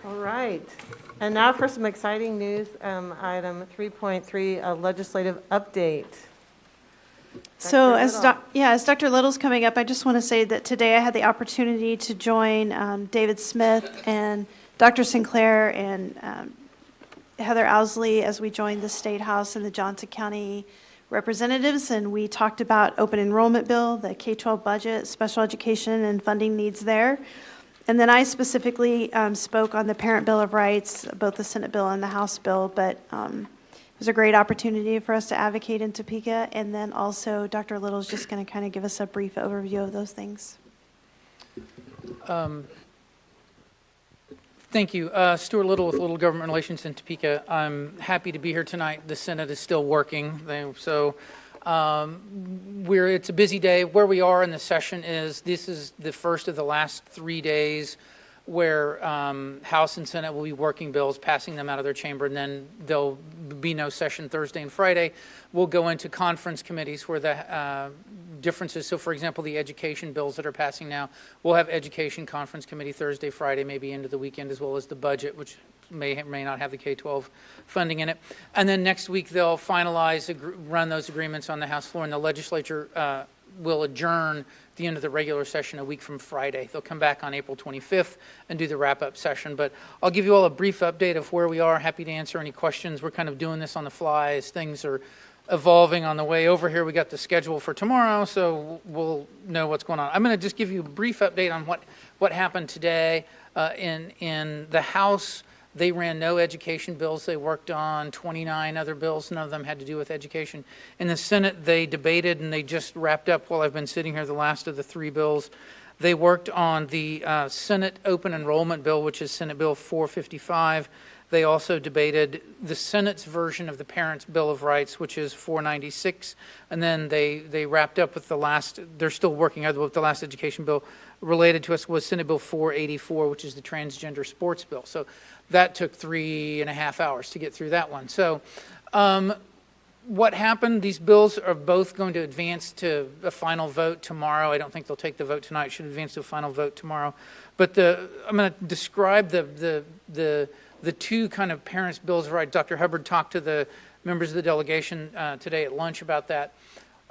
All right. And now for some exciting news. Item 3.3, a legislative update. So as Dr. Little's coming up, I just want to say that today I had the opportunity to join David Smith and Dr. Sinclair and Heather Owsley as we joined the State House and the Johnson County representatives, and we talked about open enrollment bill, the K-12 budget, special education and funding needs there. And then I specifically spoke on the Parent Bill of Rights, both the Senate bill and the House bill, but it was a great opportunity for us to advocate in Topeka. And then also Dr. Little's just going to kind of give us a brief overview of those things. Thank you. Stuart Little with Little Government Relations in Topeka. I'm happy to be here tonight. The Senate is still working, so it's a busy day. Where we are in the session is this is the first of the last 3 days where House and Senate will be working bills, passing them out of their chamber, and then there'll be no session Thursday and Friday. We'll go into conference committees where the differences, so for example, the education bills that are passing now, we'll have education conference committee Thursday, Friday, maybe into the weekend, as well as the budget, which may not have the K-12 funding in it. And then next week they'll finalize, run those agreements on the House floor, and the legislature will adjourn the end of the regular session a week from Friday. They'll come back on April 25th and do the wrap-up session. But I'll give you all a brief update of where we are. Happy to answer any questions. We're kind of doing this on the fly as things are evolving on the way over here. We got the schedule for tomorrow, so we'll know what's going on. I'm going to just give you a brief update on what happened today in the House. They ran no education bills. They worked on 29 other bills. None of them had to do with education. In the Senate, they debated, and they just wrapped up while I've been sitting here, the last of the 3 bills. They worked on the Senate open enrollment bill, which is Senate Bill 455. They also debated the Senate's version of the Parents' Bill of Rights, which is 496. And then they wrapped up with the last, they're still working with the last education bill related to us was Senate Bill 484, which is the transgender sports bill. So that took 3.5 hours to get through that one. So what happened, these bills are both going to advance to a final vote tomorrow. I don't think they'll take the vote tonight. It should advance to a final vote tomorrow. But I'm going to describe the 2 kind of parents' bills of rights. Dr. Hubbard talked to the members of the delegation today at lunch about that.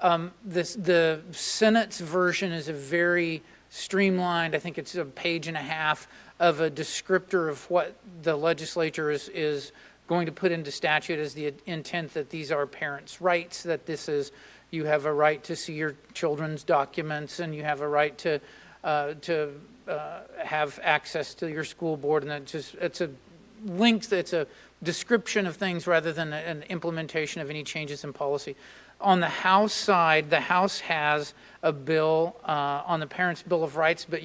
The Senate's version is a very streamlined, I think it's a page and a half of a descriptor of what the legislature is going to put into statute as the intent that these are parents' rights, that this is, you have a right to see your children's documents, and you have a right to have access to your school board, and it's a links, it's a description of things rather than an implementation of any changes in policy. On the House side, the House has a bill on the Parents' Bill of Rights, but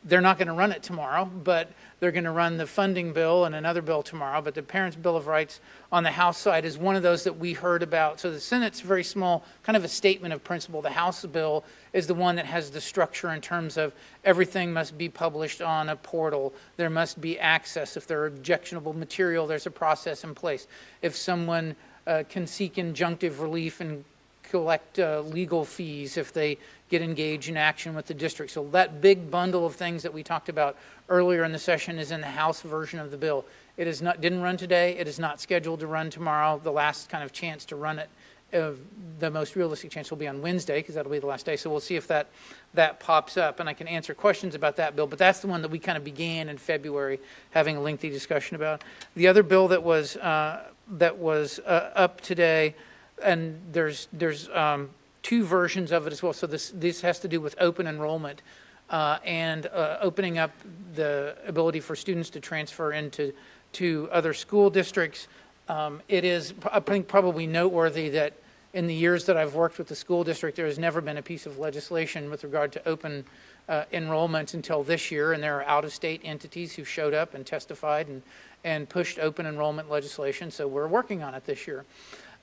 they're not going to run it tomorrow, but they're going to run the funding bill and another bill tomorrow. But the Parents' Bill of Rights on the House side is one of those that we heard about. So the Senate's very small, kind of a statement of principle. The House bill is the one that has the structure in terms of everything must be published on a portal. There must be access. If there are objectionable material, there's a process in place. If someone can seek injunctive relief and collect legal fees if they get engaged in action with the district. So that big bundle of things that we talked about earlier in the session is in the House version of the bill. It is not, didn't run today. It is not scheduled to run tomorrow. The last kind of chance to run it, the most realistic chance will be on Wednesday, because that'll be the last day. So we'll see if that pops up, and I can answer questions about that bill. But that's the one that we kind of began in February having a lengthy discussion about. The other bill that was up today, and there's two versions of it as well. So this has to do with open enrollment and opening up the ability for students to transfer into other school districts. It is, I think, probably noteworthy that in the years that I've worked with the school district, there has never been a piece of legislation with regard to open enrollment until this year, and there are out-of-state entities who showed up and testified and pushed open enrollment legislation, so we're working on it this year.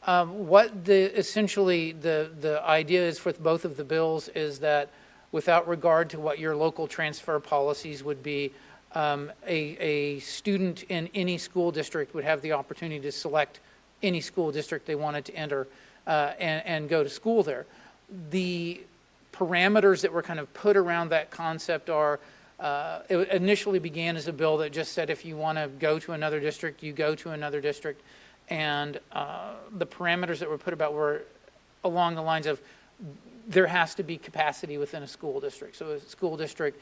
What essentially the idea is with both of the bills is that without regard to what your local transfer policies would be, a student in any school district would have the opportunity to select any school district they wanted to enter and go to school there. The parameters that were kind of put around that concept are, it initially began as a bill that just said if you want to go to another district, you go to another district. And the parameters that were put about were along the lines of there has to be capacity within a school district. So a school district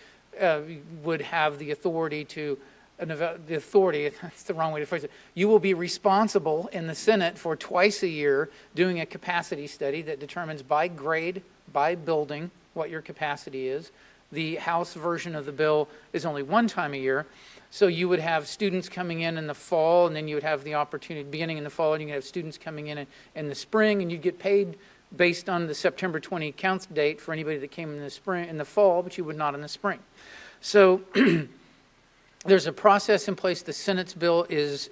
would have the authority to, the authority, that's the wrong way to phrase it, you will be responsible in the Senate for twice a year doing a capacity study that determines by grade, by building, what your capacity is. The House version of the bill is only one time a year. So you would have students coming in the fall, and then you would have the opportunity, beginning in the fall, and you could have students coming in the spring, and you'd get paid based on the September 20 counts date for anybody that came in the spring, in the fall, but you would not in the spring. So there's a process in place. The Senate's bill is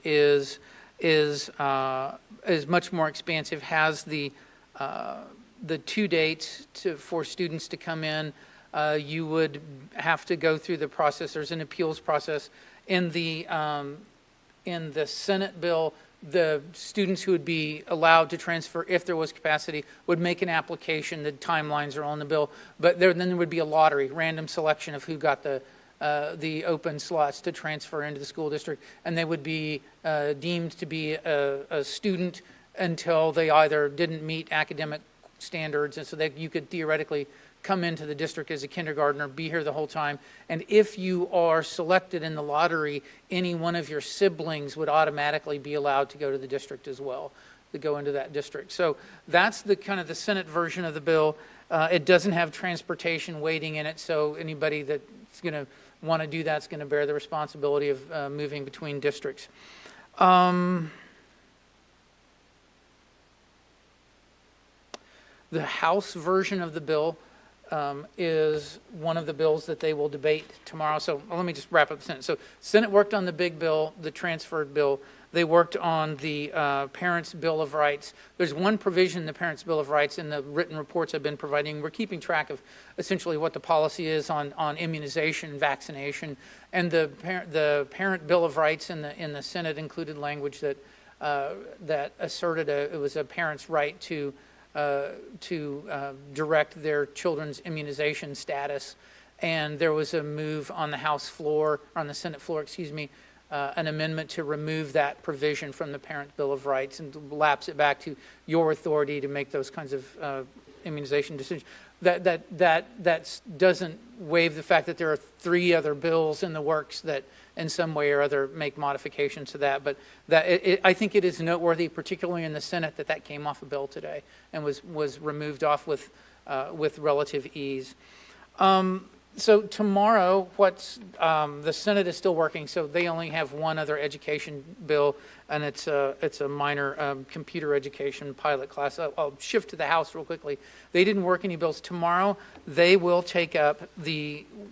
much more expansive, has the 2 dates for students to come in. You would have to go through the process. There's an appeals process. In the Senate bill, the students who would be allowed to transfer if there was capacity would make an application. The timelines are on the bill, but then there would be a lottery, random selection of who got the open slots to transfer into the school district, and they would be deemed to be a student until they either didn't meet academic standards, and so that you could theoretically come into the district as a kindergartner, be here the whole time, and if you are selected in the lottery, any one of your siblings would automatically be allowed to go to the district as well, to go into that district. So that's the kind of the Senate version of the bill. It doesn't have transportation waiting in it, so anybody that's going to want to do that's going to bear the responsibility of moving between districts. The House version of the bill is one of the bills that they will debate tomorrow. So let me just wrap up the sentence. So Senate worked on the big bill, the transferred bill. They worked on the Parents' Bill of Rights. There's one provision in the Parents' Bill of Rights in the written reports I've been providing. We're keeping track of essentially what the policy is on immunization, vaccination, and the Parent Bill of Rights in the Senate included language that asserted it was a parent's right to direct their children's immunization status. And there was a move on the House floor, on the Senate floor, excuse me, an amendment to remove that provision from the Parent Bill of Rights and to lapse it back to your authority to make those kinds of immunization decisions. That doesn't waive the fact that there are 3 other bills in the works that in some way or other make modifications to that. But I think it is noteworthy, particularly in the Senate, that came off a bill today and was removed off with relative ease. So tomorrow, the Senate is still working, so they only have one other education bill, and it's a minor computer education pilot class. I'll shift to the House real quickly. They didn't work any bills. Tomorrow, they will take up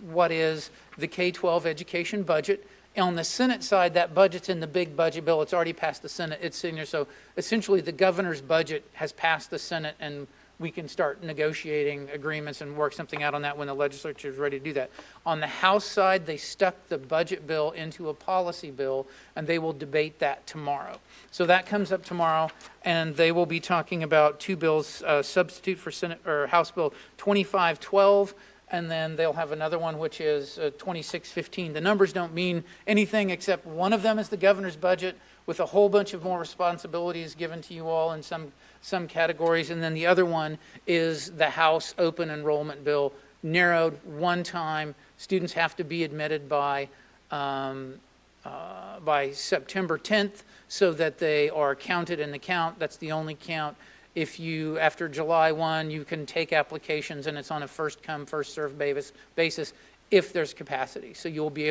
what is the K-12 education budget. On the Senate side, that budget's in the big budget bill. It's already passed the Senate. It's in there. So essentially, the governor's budget has passed the Senate, and we can start negotiating agreements and work something out on that when the legislature is ready to do that. On the House side, they stuck the budget bill into a policy bill, and they will debate that tomorrow. So that comes up tomorrow, and they will be talking about two bills, substitute for Senate or House Bill 2512, and then they'll have another one, which is 2615. The numbers don't mean anything except one of them is the governor's budget with a whole bunch of more responsibilities given to you all in some categories. And then the other one is the House open enrollment bill, narrowed one time. Students have to be admitted by September 10th so that they are counted in the count. That's the only count. If you, after July 1, you can take applications, and it's on a first-come, first-served basis if there's capacity. So you'll be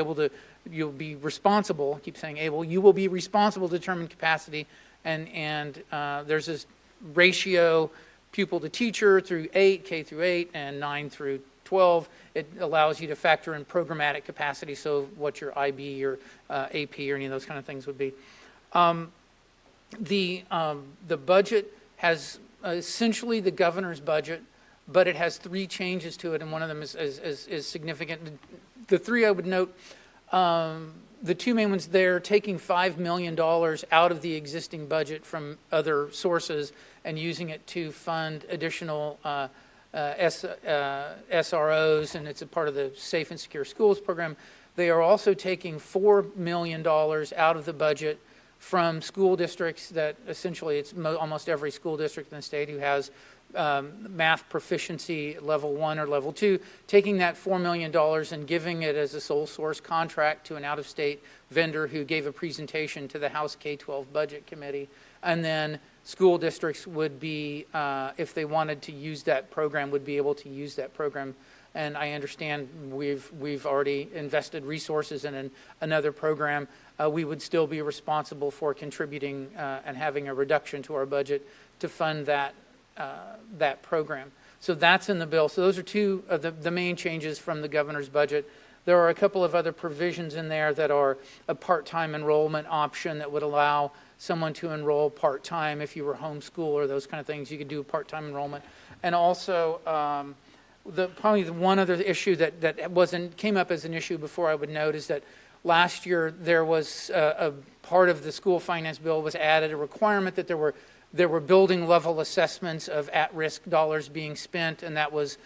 responsible, I keep saying able, you will be responsible to determine capacity, and there's this ratio pupil to teacher through K through 8, and 9 through 12. It allows you to factor in programmatic capacity, so what your IB or AP or any of those kind of things would be. The budget has essentially the governor's budget, but it has three changes to it, and one of them is significant. The three I would note, the two main ones, they're taking $5 million out of the existing budget from other sources and using it to fund additional SROs, and it's a part of the Safe and Secure Schools program. They are also taking $4 million out of the budget from school districts that essentially it's almost every school district in the state who has math proficiency level 1 or level 2, taking that $4 million and giving it as a sole source contract to an out-of-state vendor who gave a presentation to the House K-12 Budget Committee. And then school districts would be, if they wanted to use that program, would be able to use that program. And I understand we've already invested resources in another program. We would still be responsible for contributing and having a reduction to our budget to fund that program. So that's in the bill. So those are two of the main changes from the governor's budget. There are a couple of other provisions in there that are a part-time enrollment option that would allow someone to enroll part-time if you were homeschool or those kind of things. You could do part-time enrollment. And also, probably the one other issue that came up as an issue before I would note is that last year there was a part of the school finance bill was added, a requirement that there were building level assessments of at-risk dollars being spent, and that was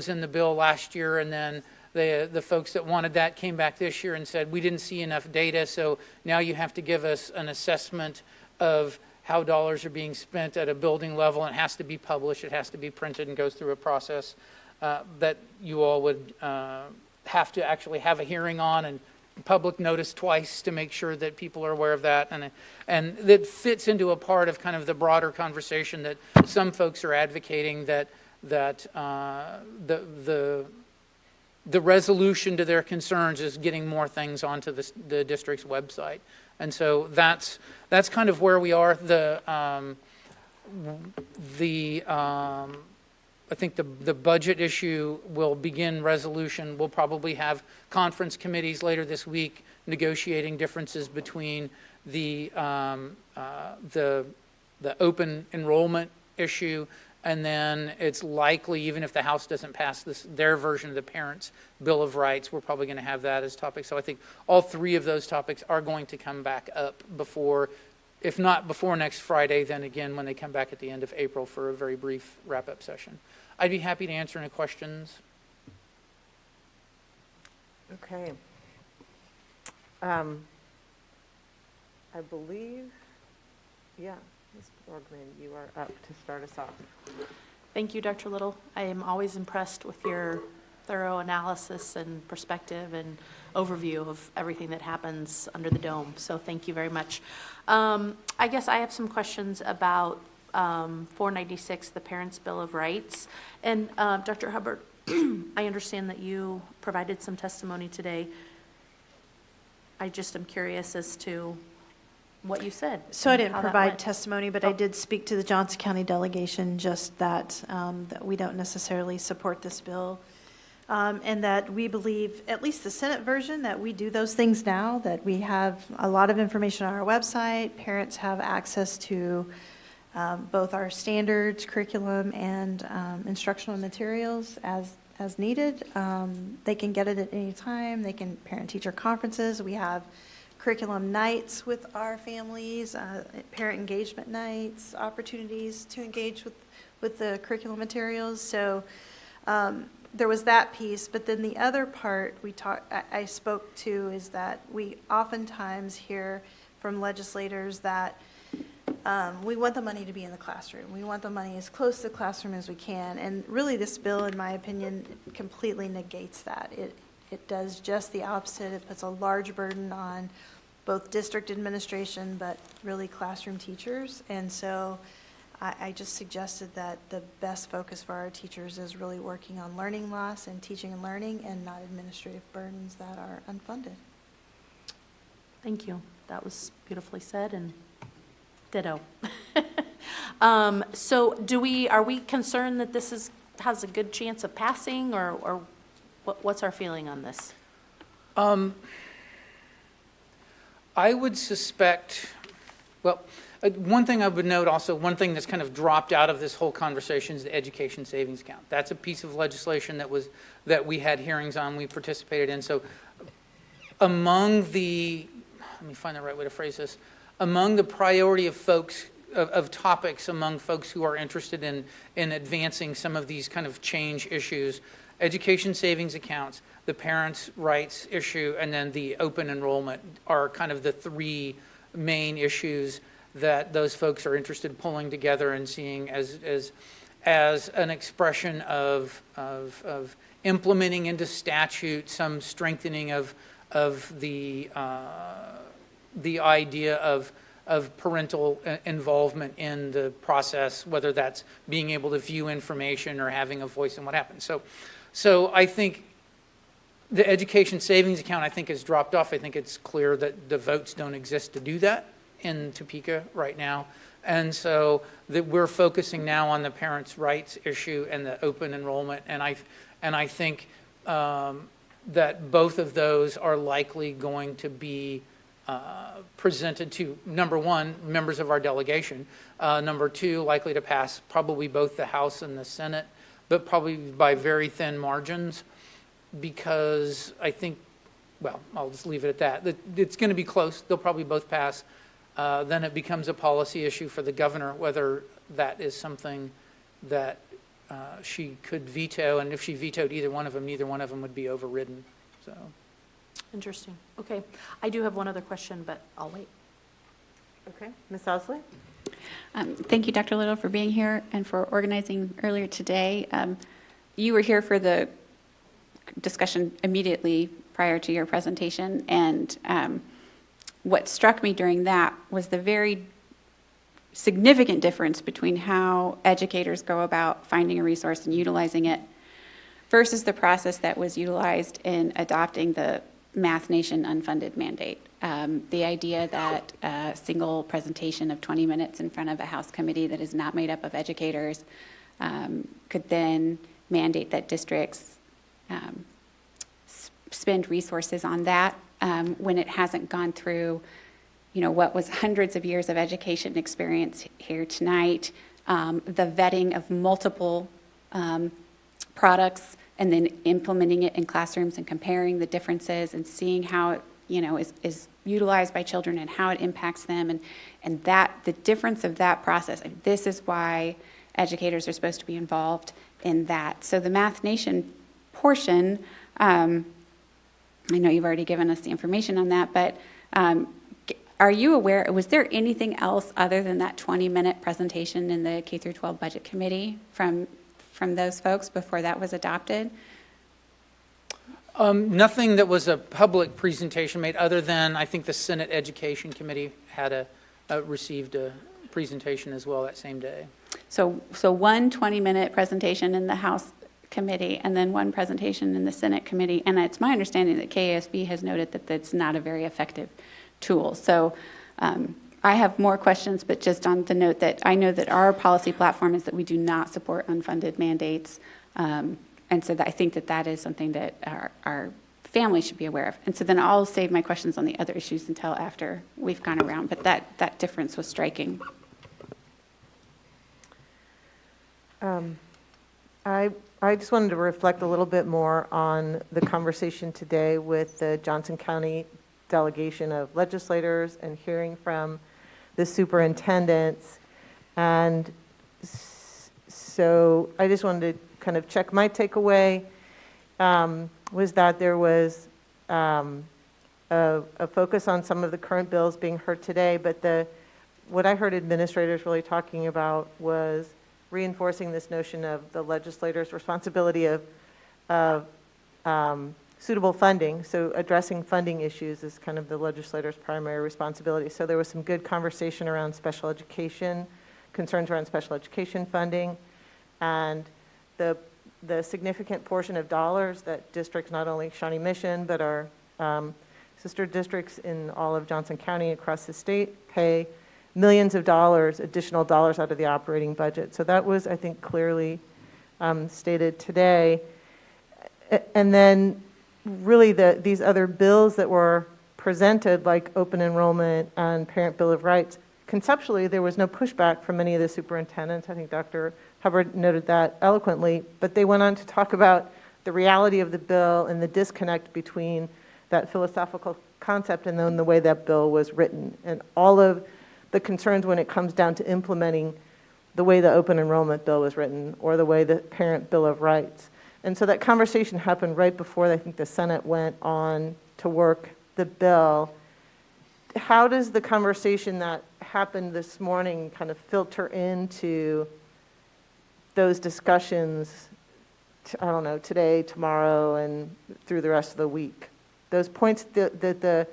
in the bill last year. And then the folks that wanted that came back this year and said, we didn't see enough data, so now you have to give us an assessment of how dollars are being spent at a building level, and it has to be published, it has to be printed, and goes through a process that you all would have to actually have a hearing on and public notice twice to make sure that people are aware of that, and that fits into a part of kind of the broader conversation that some folks are advocating that the resolution to their concerns is getting more things onto the district's website, and so that's kind of where we are. I think the budget issue will begin resolution. We'll probably have conference committees later this week negotiating differences between the open enrollment issue, and then it's likely, even if the House doesn't pass their version of the Parents' Bill of Rights, we're probably going to have that as topics. So I think all three of those topics are going to come back up before, if not before next Friday, then again when they come back at the end of April for a very brief wrap-up session. I'd be happy to answer any questions. Okay. I believe, yeah, Ms. Borgman, you are up to start us off. Thank you, Dr. Little. I am always impressed with your thorough analysis and perspective and overview of everything that happens under the dome. So thank you very much. I guess I have some questions about 496, the Parents' Bill of Rights. And Dr. Hubbard, I understand that you provided some testimony today. I just am curious as to what you said. So I and didn't how that provide went. testimony, but I did speak to the Johnson County delegation, just that, that we don't necessarily support this bill. And that we believe, at least the Senate version, that we do those things now, that we have a lot of information on our website. Parents have access to both our standards, curriculum, and instructional materials as needed. They can get it at any time. They can parent-teacher conferences. We have curriculum nights with our families, parent engagement nights, opportunities to engage with the curriculum materials. So there was that piece, but then the other part I spoke to is that we oftentimes hear from legislators that we want the money to be in the classroom. We want the money as close to the classroom as we can. And really this bill, in my opinion, completely negates that. It does just the opposite. It puts a large burden on both district administration, but really classroom teachers. And so I just suggested that the best focus for our teachers is really working on learning loss and teaching and learning, and not administrative burdens that are unfunded. Thank you. That was beautifully said, and ditto. So are we concerned that this has a good chance of passing, or what's our feeling on this? I would suspect, well, one thing I would note also, one thing that's kind of dropped out of this whole conversation is the education savings account. That's a piece of legislation that we had hearings on, we participated in. So among the, let me find the right way to phrase this, among the priority of folks, of topics among folks who are interested in advancing some of these kind of change issues, education savings accounts, the parents' rights issue, and then the open enrollment are kind of the three main issues that those folks are interested in pulling together and seeing as an expression of implementing into statute some strengthening of the idea of parental involvement in the process, whether that's being able to view information or having a voice in what happens. So I think the education savings account, I think, has dropped off. I think it's clear that the votes don't exist to do that in Topeka right now. And so that we're focusing now on the parents' rights issue and the open enrollment. And I think that both of those are likely going to be presented to, number one, members of our delegation. Number two, likely to pass probably both the House and the Senate, but probably by very thin margins, because I think, well, I'll just leave it at that. It's going to be close. They'll probably both pass. Then it becomes a policy issue for the governor, whether that is something that she could veto. And if she vetoed either one of them, neither one of them would be overridden. So, Interesting. Okay. I do have one other question, but I'll wait. Okay. Ms. Osley? Thank you, Dr. Little, for being here and for organizing earlier today. You were here for the discussion immediately prior to your presentation, and what struck me during that was the very significant difference between how educators go about finding a resource and utilizing it versus the process that was utilized in adopting the Math Nation unfunded mandate. The idea that a single presentation of 20 minutes in front of a House committee that is not made up of educators could then mandate that districts spend resources on that when it hasn't gone through, what was hundreds of years of education experience here tonight, the vetting of multiple products, and then implementing it in classrooms and comparing the differences and seeing how it, is utilized by children and how it impacts them, and that the difference of that process. This is why educators are supposed to be involved in that. So the Math Nation portion, I know you've already given us the information on that, but are you aware, was there anything else other than that 20-minute presentation in the K-12 Budget Committee from those folks before that was adopted? Nothing that was a public presentation made, other than I think the Senate Education Committee had received a presentation as well that same day. So one 20-minute presentation in the House committee, and then one presentation in the Senate committee. And it's my understanding that KASB has noted that that's not a very effective tool. So I have more questions, but just on the note that I know that our policy platform is that we do not support unfunded mandates. And so I think that that is something that our family should be aware of. And so then I'll save my questions on the other issues until after we've gone around. But that difference was striking. I just wanted to reflect a little bit more on the conversation today with the Johnson County delegation of legislators and hearing from the superintendents. And so I just wanted to kind of check my takeaway was that there was a focus on some of the current bills being heard today, but what I heard administrators really talking about was reinforcing this notion of the legislators' responsibility of suitable funding. So addressing funding issues is kind of the legislator's primary responsibility. So there was some good conversation around special education, concerns around special education funding, and the significant portion of dollars that districts, not only Shawnee Mission, but our sister districts in all of Johnson County across the state pay millions of dollars, additional dollars out of the operating budget. So that was, I think, clearly stated today. And then really these other bills that were presented, like open enrollment and Parent Bill of Rights, conceptually there was no pushback from any of the superintendents. I think Dr. Hubbard noted that eloquently, but they went on to talk about the reality of the bill and the disconnect between that philosophical concept and then the way that bill was written, and all of the concerns when it comes down to implementing the way the open enrollment bill was written or the way the Parent Bill of Rights. And so that conversation happened right before I think the Senate went on to work the bill. How does the conversation that happened this morning kind of filter into those discussions, I don't know, today, tomorrow, and through the rest of the week? Those points that the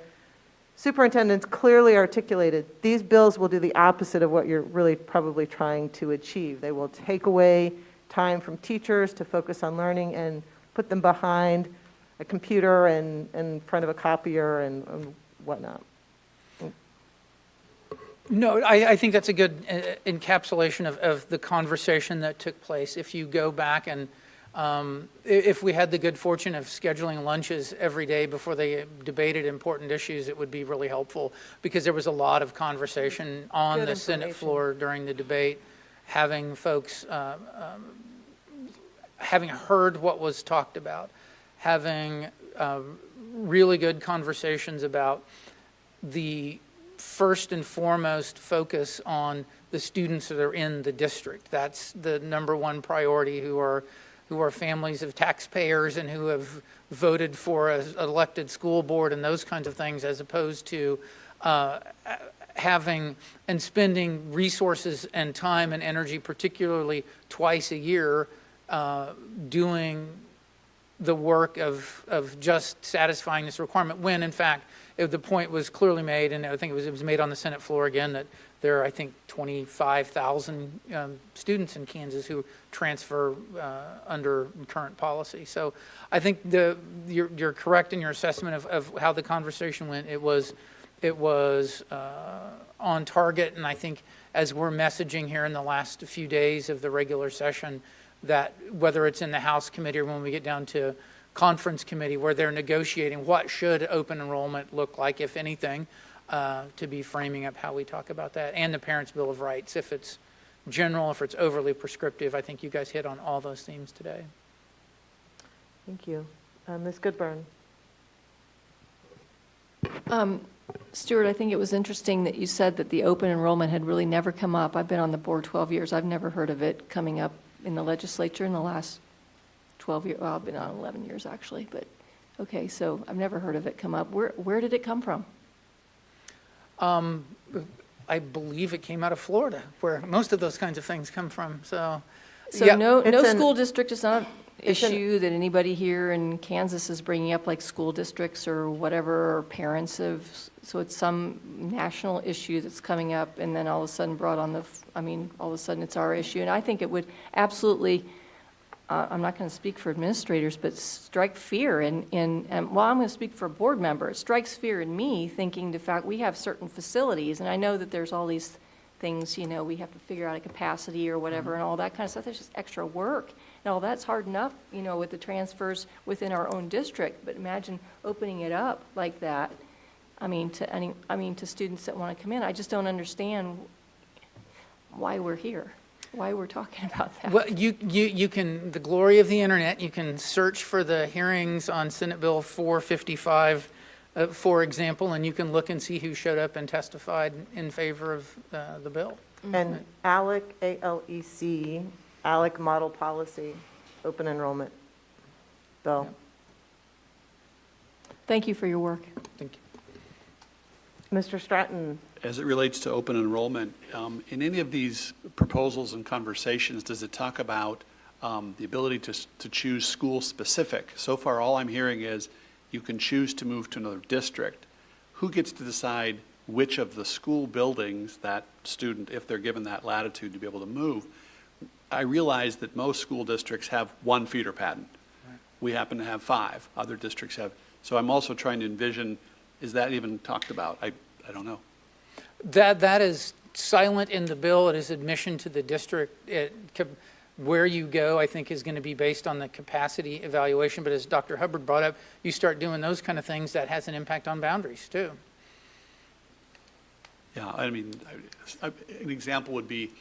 superintendents clearly articulated, these bills will do the opposite of what you're really probably trying to achieve. They will take away time from teachers to focus on learning and put them behind a computer and in front of a copier and whatnot. No, I think that's a good encapsulation of the conversation that took place. If you go back and if we had the good fortune of scheduling lunches every day before they debated important issues, it would be really helpful, because there was a lot of conversation on the Senate floor during the debate, having folks, having heard what was talked about, having really good conversations about the first and foremost focus on the students that are in the district. That's the number one priority, who are families of taxpayers and who have voted for an elected school board and those kinds of things, as opposed to having and spending resources and time and energy, particularly twice a year, doing the work of just satisfying this requirement, when in fact the point was clearly made, and I think it was made on the Senate floor again, that there are, I think, 25,000 students in Kansas who transfer under current policy. So I think you're correct in your assessment of how the conversation went. It was on target, and I think as we're messaging here in the last few days of the regular session, that whether it's in the House committee or when we get down to conference committee where they're negotiating what should open enrollment look like, if anything, to be framing up how we talk about that, and the Parents' Bill of Rights. If it's general, if it's overly prescriptive, I think you guys hit on all those themes today. Thank you. Ms. Goodburn. Stuart, I think it was interesting that you said that the open enrollment had really never come up. I've been on the board 12 years. I've never heard of it coming up in the legislature in the last 12 years. Well, I've been on 11 years actually, but okay, so I've never heard of it come up. Where did it come from? I believe it came out of Florida, where most of those kinds of things come from. So yeah. no school district is not an issue that anybody here in Kansas is bringing up, like school districts or whatever, or parents of, so it's some national issue that's coming up and then all of a sudden brought on all of a sudden it's our issue. And I think it would absolutely I'm not going to speak for administrators, but strike fear well, I'm going to speak for board members. It strikes fear in me thinking the fact we have certain facilities, and I know that there's all these things, we have to figure out a capacity or whatever and all that kind of stuff. There's just extra work. And all that's hard enough, with the transfers within our own district. But imagine opening it up like that. To students that want to come in. I just don't understand why we're here. Why we're talking about that. Well, you can, the glory of the internet, you can search for the hearings on Senate Bill 455, for example, and you can look and see who showed up and testified in favor of the bill. And ALEC, A-L-E-C, ALEC Model Policy, Open Enrollment Bill. Thank you for your work. Thank you. Mr. Stratton. As it relates to open enrollment, in any of these proposals and conversations, does it talk about the ability to choose school-specific? So far, all I'm hearing is you can choose to move to another district. Who gets to decide which of the school buildings that student, if they're given that latitude to be able to move? I realize that most school districts have one feeder pattern. Right. We happen to have 5. Other districts have. So I'm also trying to envision, is that even talked about? I don't know. That is silent in the bill. It is admission to the district. Where you go, I think, is going to be based on the capacity evaluation. But as Dr. Hubbard brought up, you start doing those kind of things, that has an impact on boundaries, too. Yeah, an example would be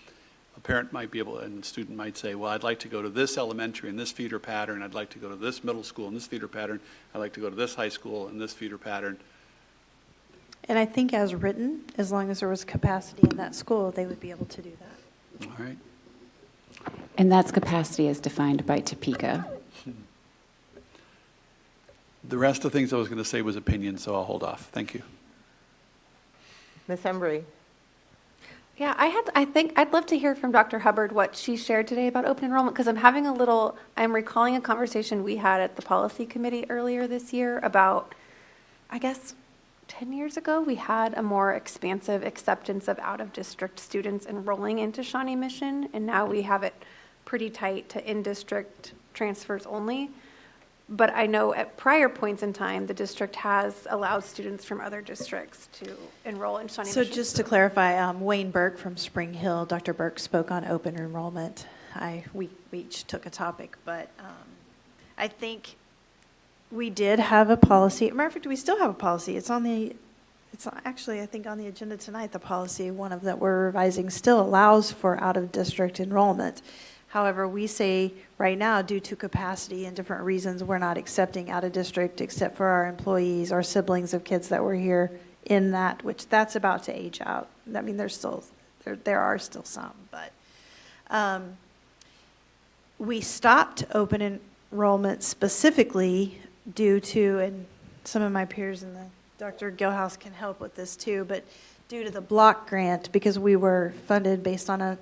a parent might be able, and a student might say, well, I'd like to go to this elementary in this feeder pattern. I'd like to go to this middle school in this feeder pattern. I'd like to go to this high school in this feeder pattern. And I think as written, as long as there was capacity in that school, they would be able to do that. All right. And that's capacity as defined by Topeka. The rest of the things I was going to say was opinion, so I'll hold off. Thank you. Ms. Embry. Yeah, I think I'd love to hear from Dr. Hubbard what she shared today about open enrollment, because I'm recalling a conversation we had at the policy committee earlier this year about, I guess, 10 years ago, we had a more expansive acceptance of out-of-district students enrolling into Shawnee Mission, and now we have it pretty tight to in-district transfers only. But I know at prior points in time, the district has allowed students from other districts to enroll in Shawnee Mission. So just to clarify, Wayne Burke from Spring Hill, Dr. Burke spoke on open enrollment. We each took a topic, but I think we did have a policy. Matter of fact, we still have a policy. It's actually, I think, on the agenda tonight. The policy, one of that we're revising, still allows for out-of-district enrollment. However, we say right now, due to capacity and different reasons, we're not accepting out-of-district except for our employees, our siblings of kids that were here in that, which that's about to age out. I mean, there are still some, but we stopped open enrollment specifically due to, and some of my peers and Dr. Gilhouse can help with this too, but due to the block grant, because we were funded based on a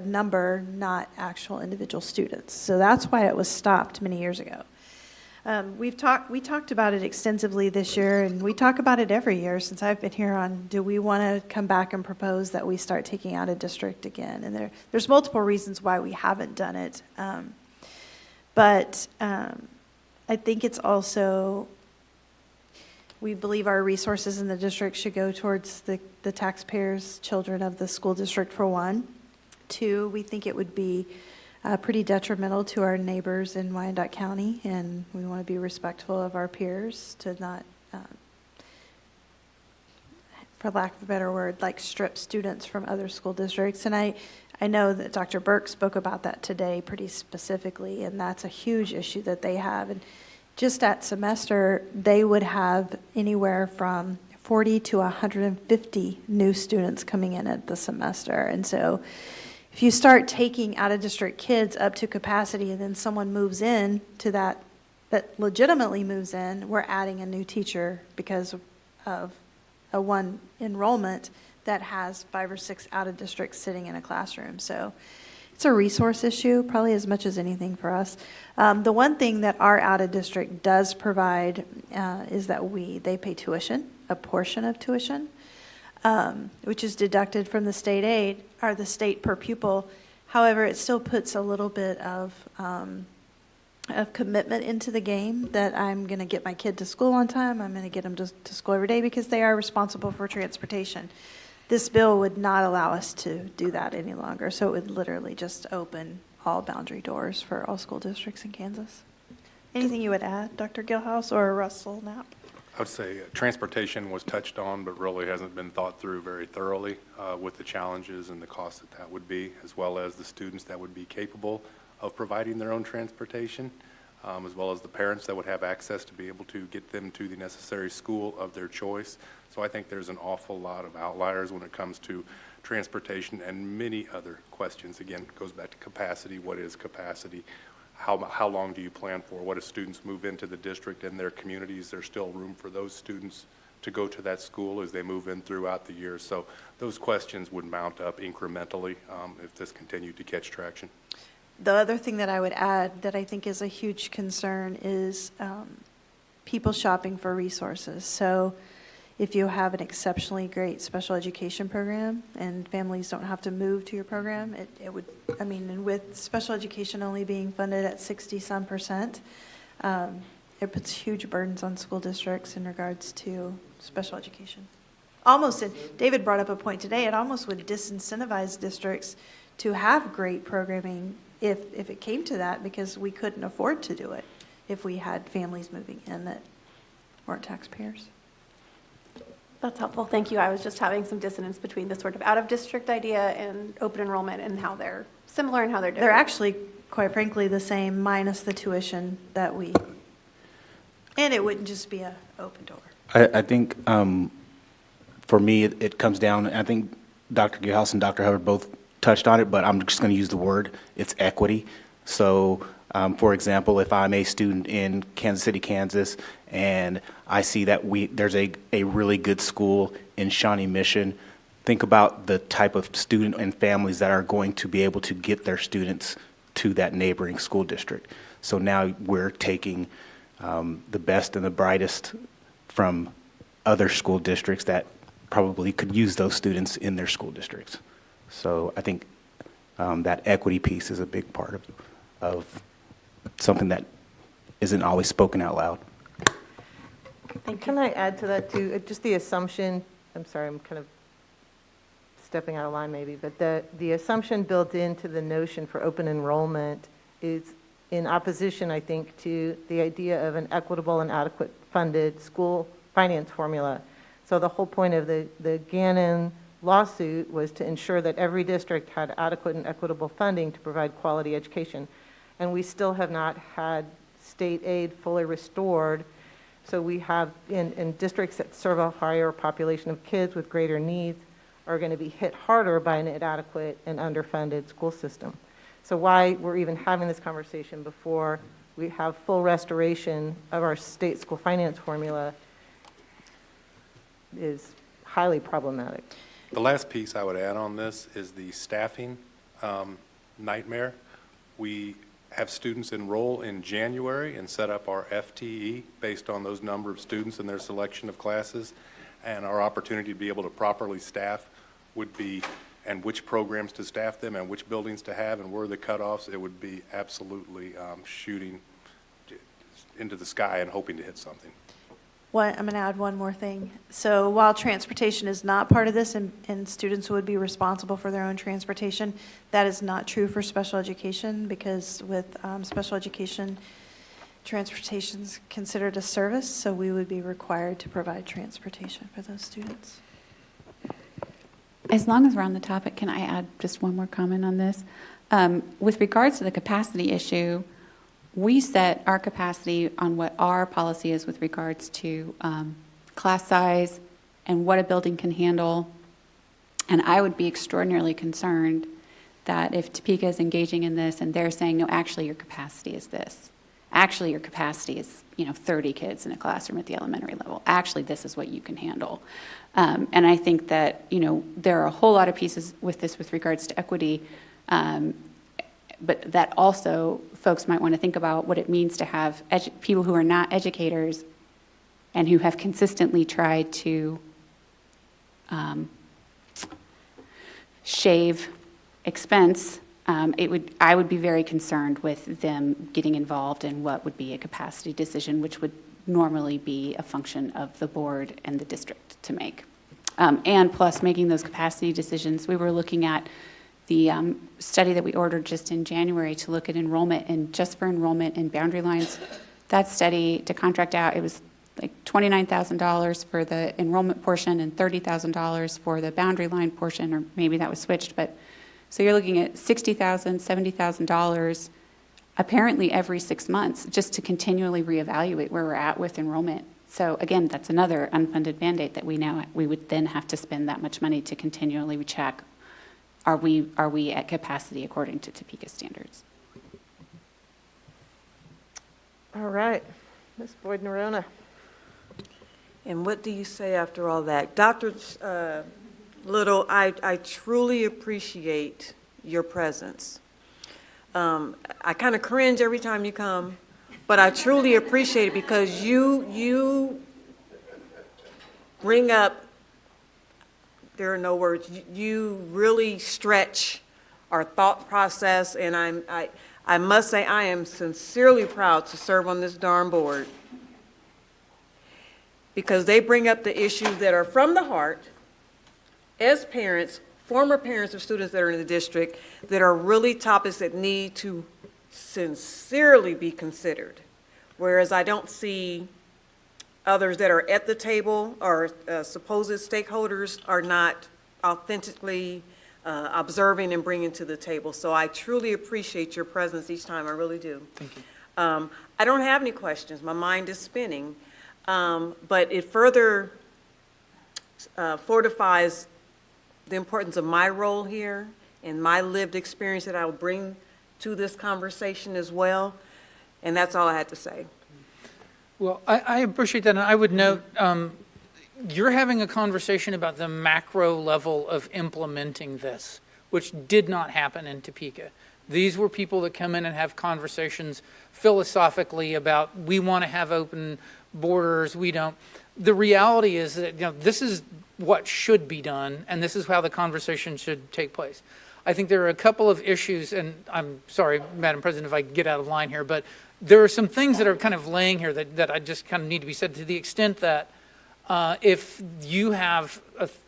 number, not actual individual students. So that's why it was stopped many years ago. We talked about it extensively this year, and we talk about it every year since I've been here on, do we want to come back and propose that we start taking out a district again? And there's multiple reasons why we haven't done it. But I think it's also, we believe our resources in the district should go towards the taxpayers' children of the school district, for one. 2, we think it would be pretty detrimental to our neighbors in Wyandotte County, and we want to be respectful of our peers to not, for lack of a better word, like strip students from other school districts. And I know that Dr. Burke spoke about that today pretty specifically, and that's a huge issue that they have. And just at semester, they would have anywhere from 40 to 150 new students coming in at the semester. And so if you start taking out-of-district kids up to capacity and then someone moves in to that legitimately moves in, we're adding a new teacher because of a one enrollment that has 5 or 6 out-of-district sitting in a classroom. So it's a resource issue, probably as much as anything for us. The one thing that our out-of-district does provide is that they pay tuition, a portion of tuition, which is deducted from the state aid, or the state per pupil. However, it still puts a little bit of of commitment into the game that I'm going to get my kid to school on time. I'm going to get them to school every day because they are responsible for transportation. This bill would not allow us to do that any longer. So it would literally just open all boundary doors for all school districts in Kansas. Anything you would add, Dr. Gilhouse or Russell Knapp? I would say transportation was touched on, but really hasn't been thought through very thoroughly with the challenges and the cost that that would be, as well as the students that would be capable of providing their own transportation, as well as the parents that would have access to be able to get them to the necessary school of their choice. So I think there's an awful lot of outliers when it comes to transportation and many other questions. Again, it goes back to capacity. What is capacity? How long do you plan for? What if students move into the district and their communities? There's still room for those students to go to that school as they move in throughout the year. So those questions would mount up incrementally if this continued to catch traction. The other thing that I would add that I think is a huge concern is people shopping for resources. So if you have an exceptionally great special education program and families don't have to move to your program, it would, I mean, and with special education only being funded at 60-some%, it puts huge burdens on school districts in regards to special education. Almost, David brought up a point today, it almost would disincentivize districts to have great programming if it came to that, because we couldn't afford to do it if we had families moving in that weren't taxpayers. That's helpful. Thank you. I was just having some dissonance between the sort of out-of-district idea and open enrollment and how they're similar and how they're different. They're actually, quite frankly, the same minus the tuition that we, and it wouldn't just be an open door. I think for me, it comes down, I think Dr. Gilhouse and Dr. Hubbard both touched on it, but I'm just going to use the word, it's equity. So, for example, if I'm a student in Kansas City, Kansas, and I see that there's a really good school in Shawnee Mission, think about the type of student and families that are going to be able to get their students to that neighboring school district. So now we're taking the best and the brightest from other school districts that probably could use those students in their school districts. So I think that equity piece is a big part of something that isn't always spoken out loud. Can I add to that too? Just the assumption, I'm sorry, I'm kind of stepping out of line maybe, but the assumption built into the notion for open enrollment is in opposition, I think, to the idea of an equitable and adequate funded school finance formula. So the whole point of the Gannon lawsuit was to ensure that every district had adequate and equitable funding to provide quality education. And we still have not had state aid fully restored. So we have, in districts that serve a higher population of kids with greater needs, are going to be hit harder by an inadequate and underfunded school system. So why we're even having this conversation before we have full restoration of our state school finance formula is highly problematic. The last piece I would add on this is the staffing nightmare. We have students enroll in January and set up our FTE based on those number of students and their selection of classes, and our opportunity to be able to properly staff would be, and which programs to staff them and which buildings to have and where the cutoffs, it would be absolutely shooting into the sky and hoping to hit something. I'm going to add one more thing. So while transportation is not part of this and students would be responsible for their own transportation, that is not true for special education, because with special education, transportation is considered a service, so we would be required to provide transportation for those students. As long as we're on the topic, can I add just one more comment on this? With regards to the capacity issue, we set our capacity on what our policy is with regards to class size and what a building can handle. And I would be extraordinarily concerned that if Topeka is engaging in this and they're saying, no, actually your capacity is this. Actually your capacity is 30 kids in a classroom at the elementary level. Actually this is what you can handle. And I think that there are a whole lot of pieces with this with regards to equity, but that also folks might want to think about what it means to have people who are not educators and who have consistently tried to shave expense I would be very concerned with them getting involved in what would be a capacity decision, which would normally be a function of the board and the district to make. And plus, making those capacity decisions, we were looking at the study that we ordered just in January to look at enrollment, and just for enrollment and boundary lines, that study to contract out, it was like $29,000 for the enrollment portion and $30,000 for the boundary line portion, or maybe that was switched, but so you're looking at $60,000, $70,000 apparently every 6 months just to continually reevaluate where we're at with enrollment. So again, that's another unfunded mandate that we would then have to spend that much money to continually check, are we at capacity according to Topeka standards? All right, Ms. Boyd-Nerona. And what do you say after all that? Dr. Little, I truly appreciate your presence. I kind of cringe every time you come, but I truly appreciate it because you bring up, there are no words, you really stretch our thought process, and I must say I am sincerely proud to serve on this darn board because they bring up the issues that are from the heart as parents, former parents of students that are in the district, that are really topics that need to sincerely be considered. Whereas I don't see others that are at the table or supposed stakeholders are not authentically observing and bringing to the table. So I truly appreciate your presence each time, I really do. Thank you. I don't have any questions, my mind is spinning, but it further fortifies the importance of my role here and my lived experience that I will bring to this conversation as well. And that's all I had to say. Well, I appreciate that, and I would note, you're having a conversation about the macro level of implementing this, which did not happen in Topeka. These were people that come in and have conversations philosophically about, we want to have open borders, we don't. The reality is that this is what should be done, and this is how the conversation should take place. I think there are a couple of issues, and I'm sorry, Madam President, if I get out of line here, but there are some things that are kind of laying here that I just kind of need to be said, to the extent that if you have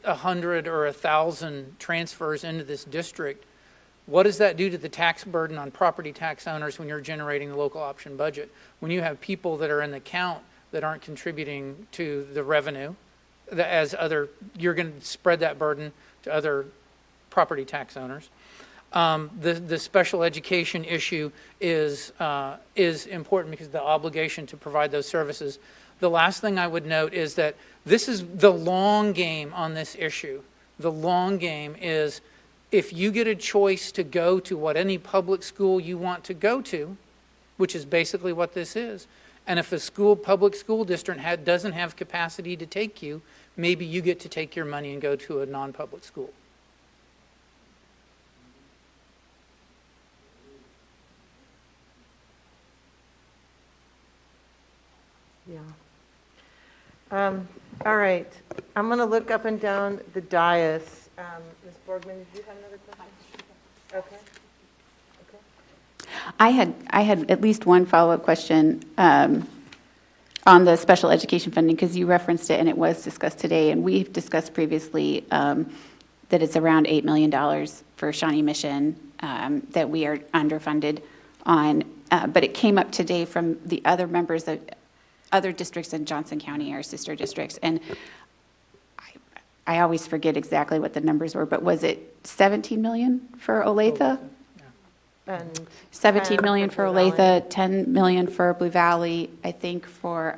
100 or 1,000 transfers into this district, what does that do to the tax burden on property tax owners when you're generating the local option budget? When you have people that are in the count that aren't contributing to the revenue, you're going to spread that burden to other property tax owners. The special education issue is important because the obligation to provide those services. The last thing I would note is that this is the long game on this issue. The long game is if you get a choice to go to what any public school you want to go to, which is basically what this is, and if a public school district doesn't have capacity to take you, maybe you get to take your money and go to a non-public school. Yeah. All right. I'm going to look up and down the dais. Ms. Borgman, did you have another question? Okay. I had at least one follow-up question on the special education funding, because you referenced it and it was discussed today, and we've discussed previously that it's around $8 million for Shawnee Mission that we are underfunded on, but it came up today from the other members of other districts in Johnson County, our sister districts, and I always forget exactly what the numbers were, but was it 17 million for Olathe? And 17 million for Olathe, 10 million for Blue Valley, I think for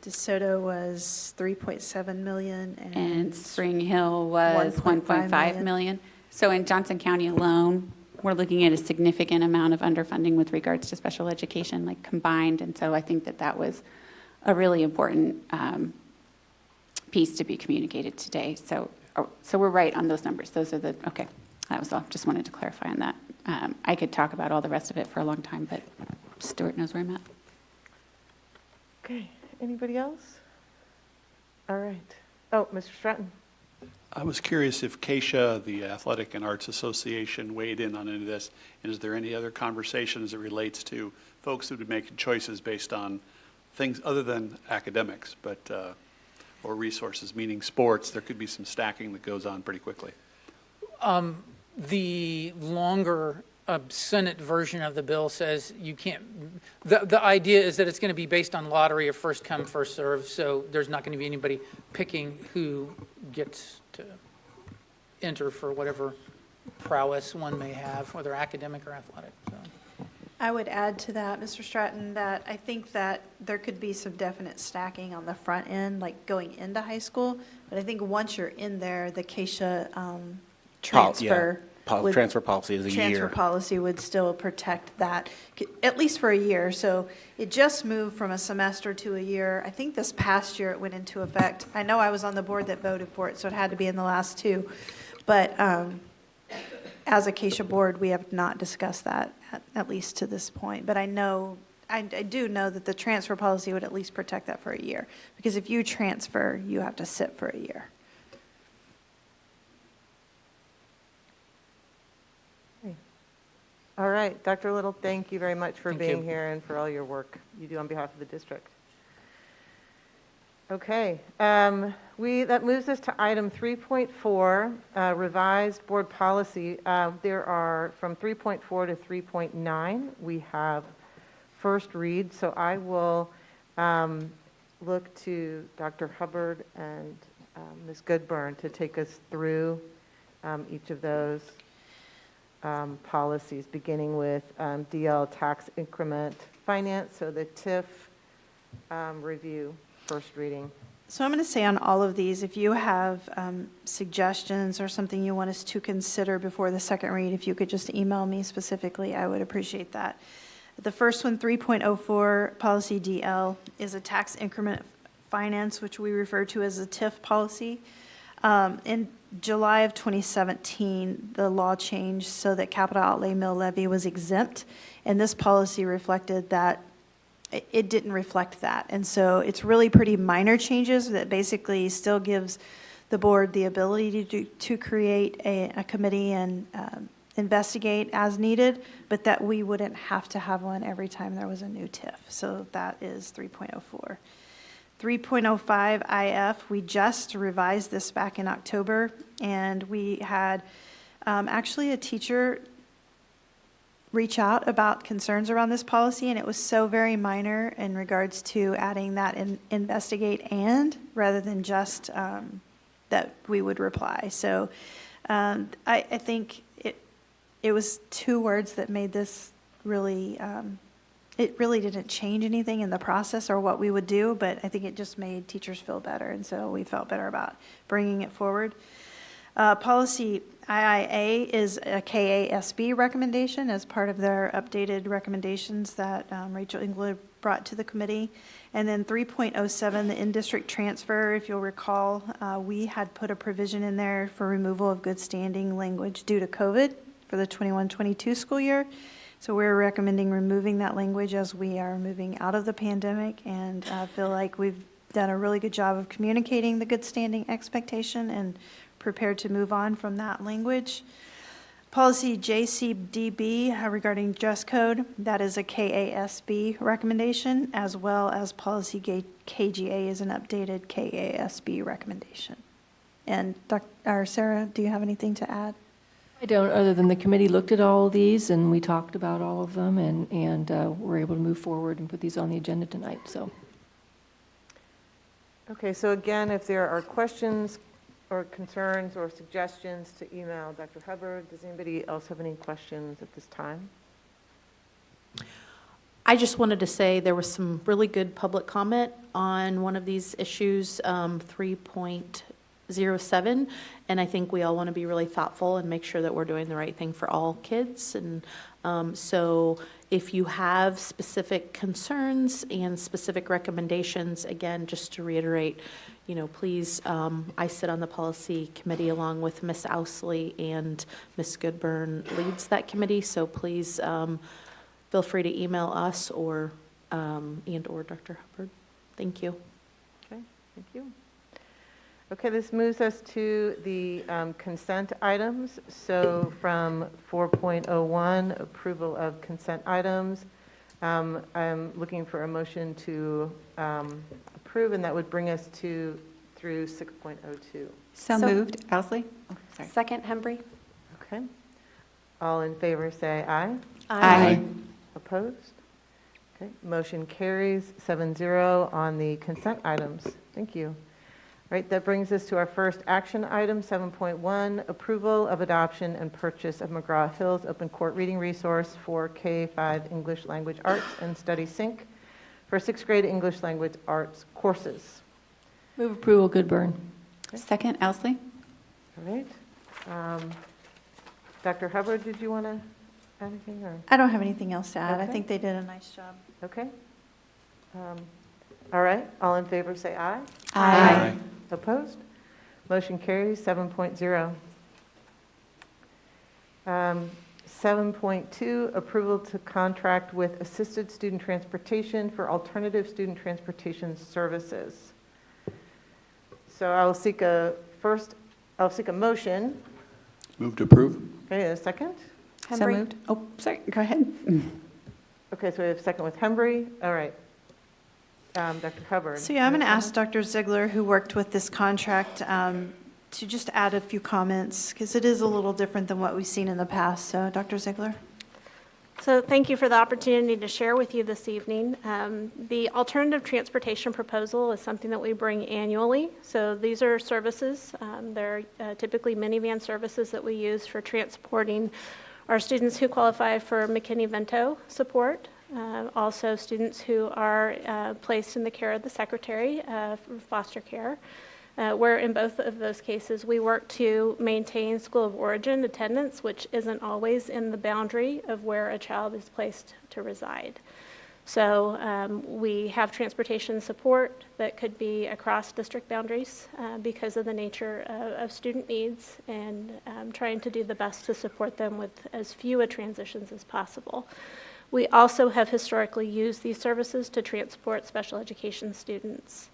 DeSoto was 3.7 million and Spring Hill was 1.5 million. So in Johnson County alone, we're looking at a significant amount of underfunding with regards to special education, like combined. And so I think that was a really important piece to be communicated today. So we're right on those numbers. Those are okay. That was all. Just wanted to clarify on that. I could talk about all the rest of it for a long time, but Stuart knows where I'm at. Okay. Anybody else? All right. Oh, Mr. Stratton. I was curious if Keisha, the Athletic and Arts Association, weighed in on any of this, and is there any other conversation as it relates to folks who would be making choices based on things other than academics, but or resources, meaning sports? There could be some stacking that goes on pretty quickly. The longer Senate version of the bill says you can't, the idea is that it's going to be based on lottery or first come, first serve, so there's not going to be anybody picking who gets to enter for whatever prowess one may have, whether academic or athletic. So. I would add to that, Mr. Stratton, that I think that there could be some definite stacking on the front end, like going into high school. But I think once you're in there, the Keisha transfer. Transfer policy is a year. Transfer policy would still protect that, at least for a year. So it just moved from a semester to a year. I think this past year it went into effect. I know I was on the board that voted for it, so it had to be in the last two. But as a Keisha board, we have not discussed that, at least to this point. But I do know that the transfer policy would at least protect that for a year. Because if you transfer, you have to sit for a year. All right, Dr. Little, thank you very much for being here and for all your work you do on behalf of the district. Okay, that moves us to item 3.4, revised board policy. There are from 3.4 to 3.9, we have first read. So I will look to Dr. Hubbard and Ms. Goodburn to take us through each of those policies, beginning with DL tax increment finance, so the TIF review, first reading. So I'm going to say on all of these, if you have suggestions or something you want us to consider before the second read, if you could just email me specifically, I would appreciate that. The first one, 3.04, policy DL, is a tax increment finance, which we refer to as a TIF policy. In July of 2017, the law changed so that capital outlay mill levy was exempt, and this policy reflected that it didn't reflect that. And so it's really pretty minor changes that basically still gives the board the ability to create a committee and investigate as needed, but that we wouldn't have to have one every time there was a new TIF. So that is 3.04. 3.05 IF, we just revised this back in October, and we had actually a teacher reach out about concerns around this policy, and it was so very minor in regards to adding that in investigate and rather than just that we would reply. So I think it was two words that made this really it really didn't change anything in the process or what we would do, but I think it just made teachers feel better, and so we felt better about bringing it forward. Policy IIA is a KASB recommendation as part of their updated recommendations that Rachel England brought to the committee. And then 3.07, the in-district transfer, if you'll recall, we had put a provision in there for removal of good standing language due to COVID for the 21-22 school year. So we're recommending removing that language as we are moving out of the pandemic, and feel like we've done a really good job of communicating the good standing expectation and prepared to move on from that language. Policy JCDB regarding dress code, that is a KASB recommendation, as well as policy KGA is an updated KASB recommendation. And Sarah, do you have anything to add? I don't, other than the committee looked at all of these and we talked about all of them and we're able to move forward and put these on the agenda tonight. So. Okay, so again, if there are questions or concerns or suggestions, to email Dr. Hubbard. Does anybody else have any questions at this time? I just wanted to say there was some really good public comment on one of these issues, 3.07, and I think we all want to be really thoughtful and make sure that we're doing the right thing for all kids. And so if you have specific concerns and specific recommendations, again, just to reiterate, you know, please, I sit on the policy committee along with Ms. Ousley, and Ms. Goodburn leads that committee, so please feel free to email us or Dr. Hubbard. Thank you. Okay, thank you. Okay, this moves us to the consent items. So from 4.01, approval of consent items, I'm looking for a motion to approve, and that would bring us to through 6.02. So moved. Owsley? Oh, sorry. Second, Hembry. Okay. All in favor, say aye. Aye. Opposed? Okay, motion carries 7-0 on the consent items. Thank you. All right, that brings us to our first action item, 7.1, approval of adoption and purchase of Mcgraw Hill's open court reading resource for K-5 English Language Arts and Study Sync for 6th grade English Language Arts courses. Move approval, Goodburn. Second, Owsley? All right. Dr. Hubbard, did you want to add anything? Or? I don't have anything else to add. I Okay. think they did a nice job. Okay. All right, all in favor say aye. Aye. Opposed? Motion carries 7.0. 7.2, approval to contract with Assisted Student Transportation for alternative student transportation services. So I'll seek a motion. Move to approve. Okay, a second? So moved. Oh, sorry, go ahead. Okay, so we have a second with Hembry. All right. Dr. Hubbard. So yeah, I'm going to ask Dr. Ziegler, who worked with this contract, to just add a few comments, because it is a little different than what we've seen in the past. So Dr. Ziegler. So thank you for the opportunity to share with you this evening. The alternative transportation proposal is something that we bring annually. So these are services. They're typically minivan services that we use for transporting our students who qualify for McKinney-Vento support. Also students who are placed in the care of the secretary for foster care, where in both of those cases we work to maintain school of origin attendance, which isn't always in the boundary of where a child is placed to reside. So we have transportation support that could be across district boundaries because of the nature of student needs, and trying to do the best to support them with as few transitions as possible. We also have historically used these services to transport special education students.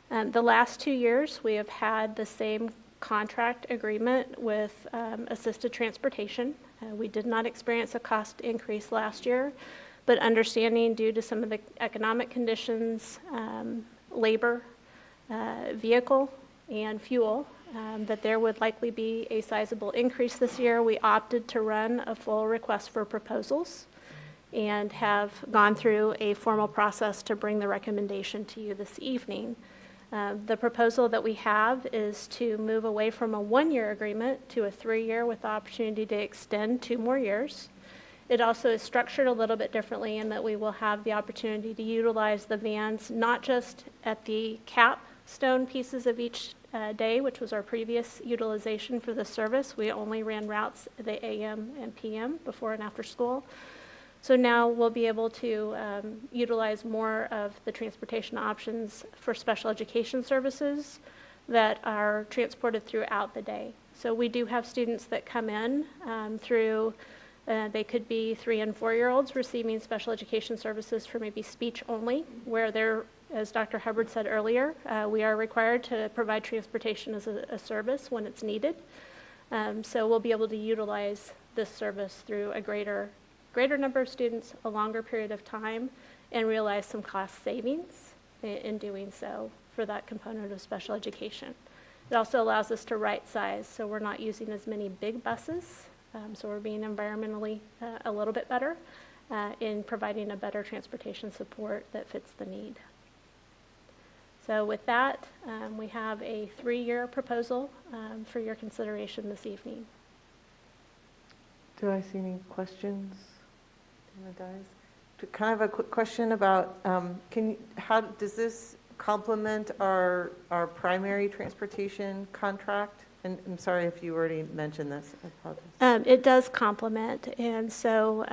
The last 2 years, we have had the same contract agreement with assisted transportation. We did not experience a cost increase last year, but understanding due to some of the economic conditions, labor, vehicle, and fuel, that there would likely be a sizable increase this year, we opted to run a full request for proposals and have gone through a formal process to bring the recommendation to you this evening. The proposal that we have is to move away from a 1-year agreement to a 3-year with the opportunity to extend 2 more years. It also is structured a little bit differently in that we will have the opportunity to utilize the vans not just at the capstone pieces of each day, which was our previous utilization for the service. We only ran routes the AM and PM, before and after school. So now we'll be able to utilize more of the transportation options for special education services that are transported throughout the day. So we do have students that come in through, they could be 3- and 4-year-olds receiving special education services for maybe speech only, where they're, as Dr. Hubbard said earlier, we are required to provide transportation as a service when it's needed. So we'll be able to utilize this service through a greater number of students, a longer period of time, and realize some cost savings in doing so for that component of special education. It also allows us to right size, so we're not using as many big buses, so we're being environmentally a little bit better in providing a better transportation support that fits the need. So with that, we have a 3-year proposal for your consideration this evening. Do I see any questions? Kind of a quick question about, how does this complement our primary transportation contract? And I'm sorry if you already mentioned this. I apologize. It does complement, and so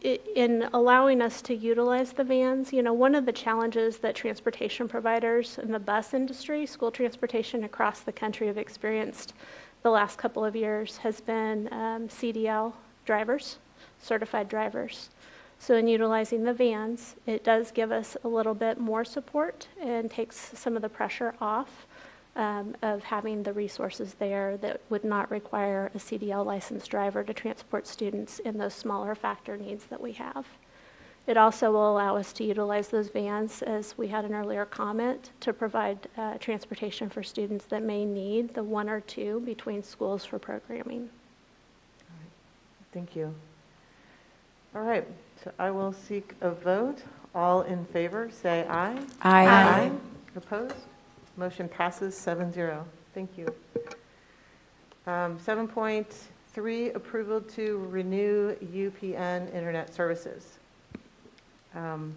in allowing us to utilize the vans, one of the challenges that transportation providers in the bus industry, school transportation across the country have experienced the last couple of years has been CDL drivers, certified drivers. So in utilizing the vans, it does give us a little bit more support and takes some of the pressure off of having the resources there that would not require a CDL licensed driver to transport students in those smaller factor needs that we have. It also will allow us to utilize those vans, as we had an earlier comment, to provide transportation for students that may need the 1 or 2 between schools for programming. Thank you. All right, so I will seek a vote. All in favor, say aye. Aye. Aye. Opposed? Motion passes 7-0. Thank you. 7.3, approval to renew UPN internet services. I'll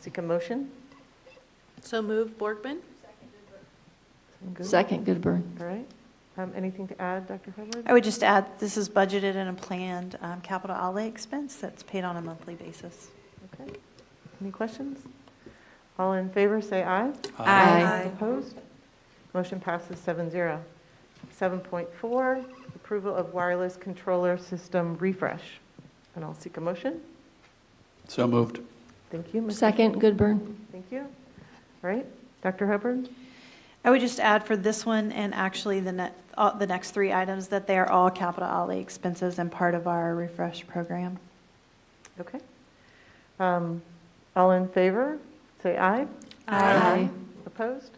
seek a motion. So move, Borgman? Second, Goodburn. All right. Anything to add, Dr. Hubbard? I would just add, this is budgeted in a planned capital outlay expense that's paid on a monthly basis. Okay. Any questions? All in favor, say aye. Aye. Opposed? Motion passes 7-0. 7.4, approval of wireless controller system refresh. And I'll seek a motion. So moved. Thank you. Ms. Second, Goodburn. Thank you. All right. Dr. Hubbard? I would just add for this one and actually the next 3 items that they are all capital outlay expenses and part of our refresh program. Okay. All in favor, say aye. Aye. Opposed?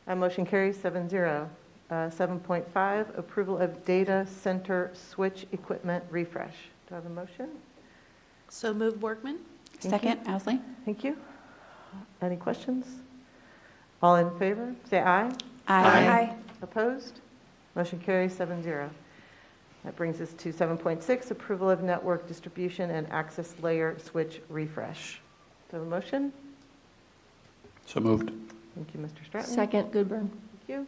Motion carries 7-0. 7.5, approval of data center switch equipment refresh. Do I have a motion? So move, Borgman? Second, Owsley. Thank you. Any questions? All in favor, say aye. Aye. Opposed? Motion carries 7-0. That brings us to 7.6, approval of network distribution and access layer switch refresh. Do I have a motion? So moved. Thank you, Mr. Stratton. Second, Goodburn. Thank you.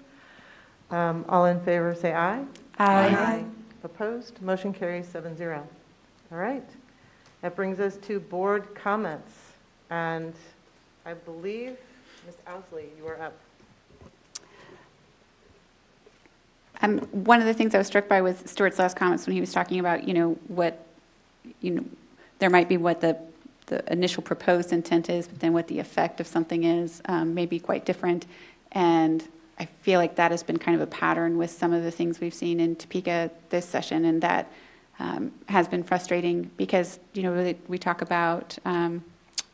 All in favor, say aye. Aye. Opposed? Motion carries 7-0. All right. That brings us to board comments. And I believe, Ms. Owsley, you are up. One of the things I was struck by with Stuart's last comments when he was talking about, there might be what the initial proposed intent is, but then what the effect of something is may be quite different. And I feel like that has been kind of a pattern with some of the things we've seen in Topeka this session, and that has been frustrating because, we talk about,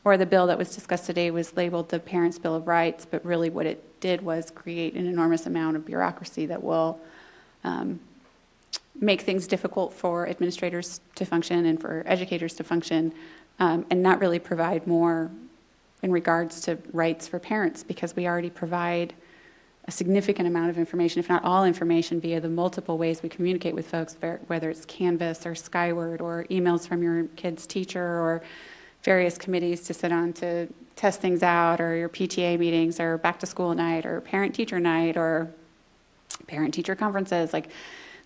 or the bill that was discussed today was labeled the Parents' Bill of Rights, but really what it did was create an enormous amount of bureaucracy that will make things difficult for administrators to function and for educators to function, and not really provide more in regards to rights for parents, because we already provide a significant amount of information, if not all information, via the multiple ways we communicate with folks, whether it's Canvas or Skyward or emails from your kid's teacher or various committees to sit on to test things out, or your PTA meetings or back to school night or parent-teacher night or parent-teacher conferences. Like,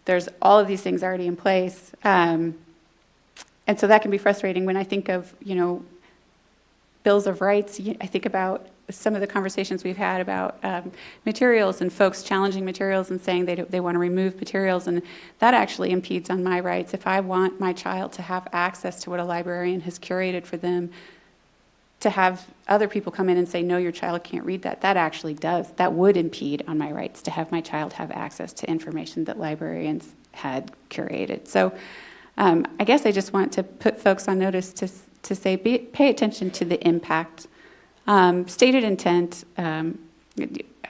there's all of these things already in place. And so that can be frustrating when I think of, bills of rights. I think about some of the conversations we've had about materials and folks challenging materials and saying they want to remove materials, and that actually impedes on my rights. If I want my child to have access to what a librarian has curated for them, to have other people come in and say, no, your child can't read that, that would impede on my rights to have my child have access to information that librarians had curated. So I guess I just want to put folks on notice to say, pay attention to the impact. Stated intent, I'm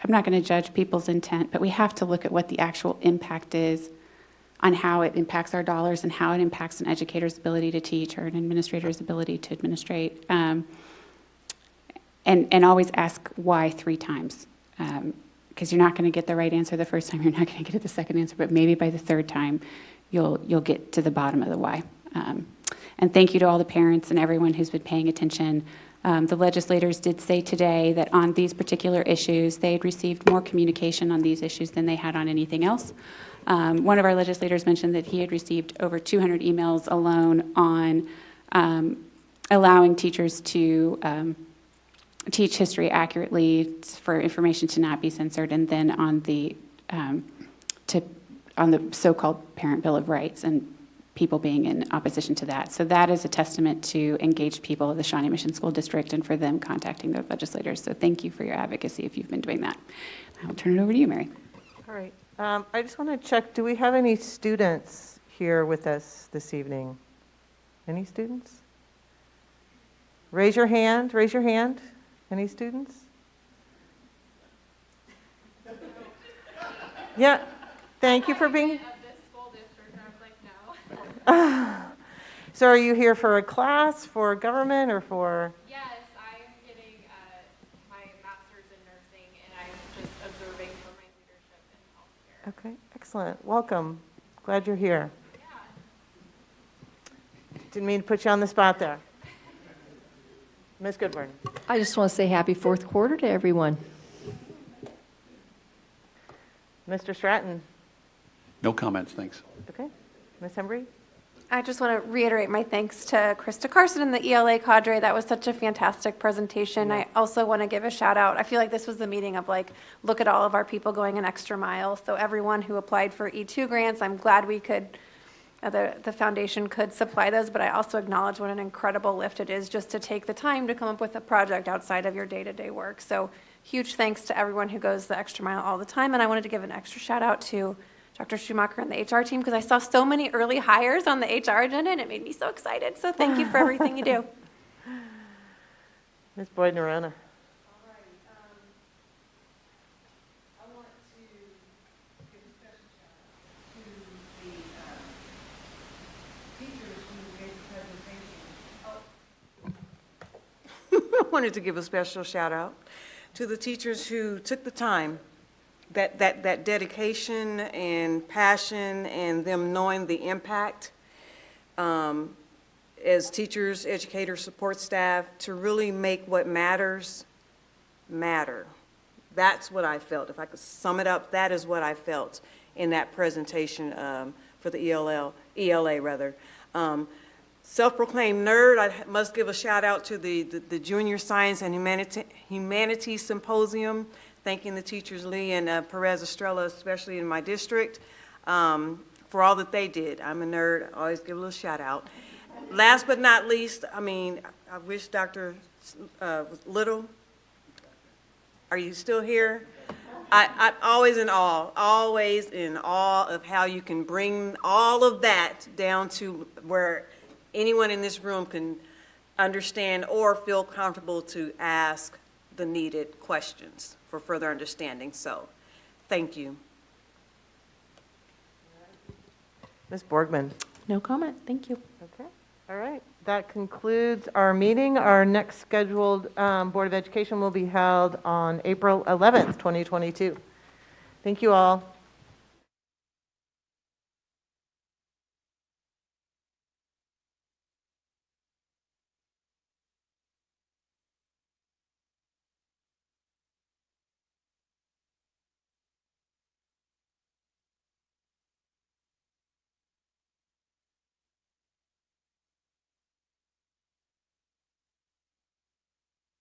not going to judge people's intent, but we have to look at what the actual impact is on how it impacts our dollars and how it impacts an educator's ability to teach or an administrator's ability to administrate. And always ask why 3 times, because you're not going to get the right answer the first time, you're not going to get it the second answer, but maybe by the 3rd time, you'll get to the bottom of the why. And thank you to all the parents and everyone who's been paying attention. The legislators did say today that on these particular issues, they had received more communication on these issues than they had on anything else. One of our legislators mentioned that he had received over 200 emails alone on allowing teachers to teach history accurately for information to not be censored, and then on the so-called Parent Bill of Rights. And people being in opposition to that. So that is a testament to engaged people of the Shawnee Mission School District and for them contacting their legislators. So thank you for your advocacy if you've been doing that. I'll turn it over to you, Mary. All right. I just want to check, do we have any students here with us this evening? Any students? Raise your hand. Raise your hand. Any students? Yeah. Thank you for being. So are you here for a class, for government, or for? Yes, I'm getting my master's in nursing, and I'm just observing for my leadership in healthcare. Okay, excellent. Welcome. Glad you're here. Didn't mean to put you on the spot there. Ms. Goodburn. I just want to say happy fourth quarter to everyone. Mr. Stratton. No comments, thanks. Okay. Ms. Hembry. I just want to reiterate my thanks to Krista Carson and the ELA cadre. That was such a fantastic presentation. I also want to give a shout out. I feel like this was the meeting of like, look at all of our people going an extra mile. So everyone who applied for E2 grants, I'm glad we could, the foundation could supply those, but I also acknowledge what an incredible lift it is just to take the time to come up with a project outside of your day-to-day work. So huge thanks to everyone who goes the extra mile all the time. And I wanted to give an extra shout out to Dr. Schumacher and the HR team because I saw so many early hires on the HR agenda and it made me so excited. So thank you for everything you do. Ms. Boyd-Nerona. I wanted to give a special shout out to the teachers who took the time, that dedication and passion and them knowing the impact as teachers, educators, support staff to really make what matters matter. That's what I felt. If I could sum it up, that is what I felt in that presentation for the ELA. Self-proclaimed nerd, I must give a shout out to the Junior Science and Humanities Symposium, thanking the teachers Lee and Perez Estrella, especially in my district, for all that they did. I'm a nerd, I always give a little shout out. Last but not least, I wish Dr. Little, are you still here? I'm always in awe of how you can bring all of that down to where anyone in this room can understand or feel comfortable to ask the needed questions for further understanding. So, thank you. Ms. Borgman. No comment. Thank you. Okay. All right. That concludes our meeting. Our next scheduled Board of Education will be held on April 11th, 2022. Thank you all.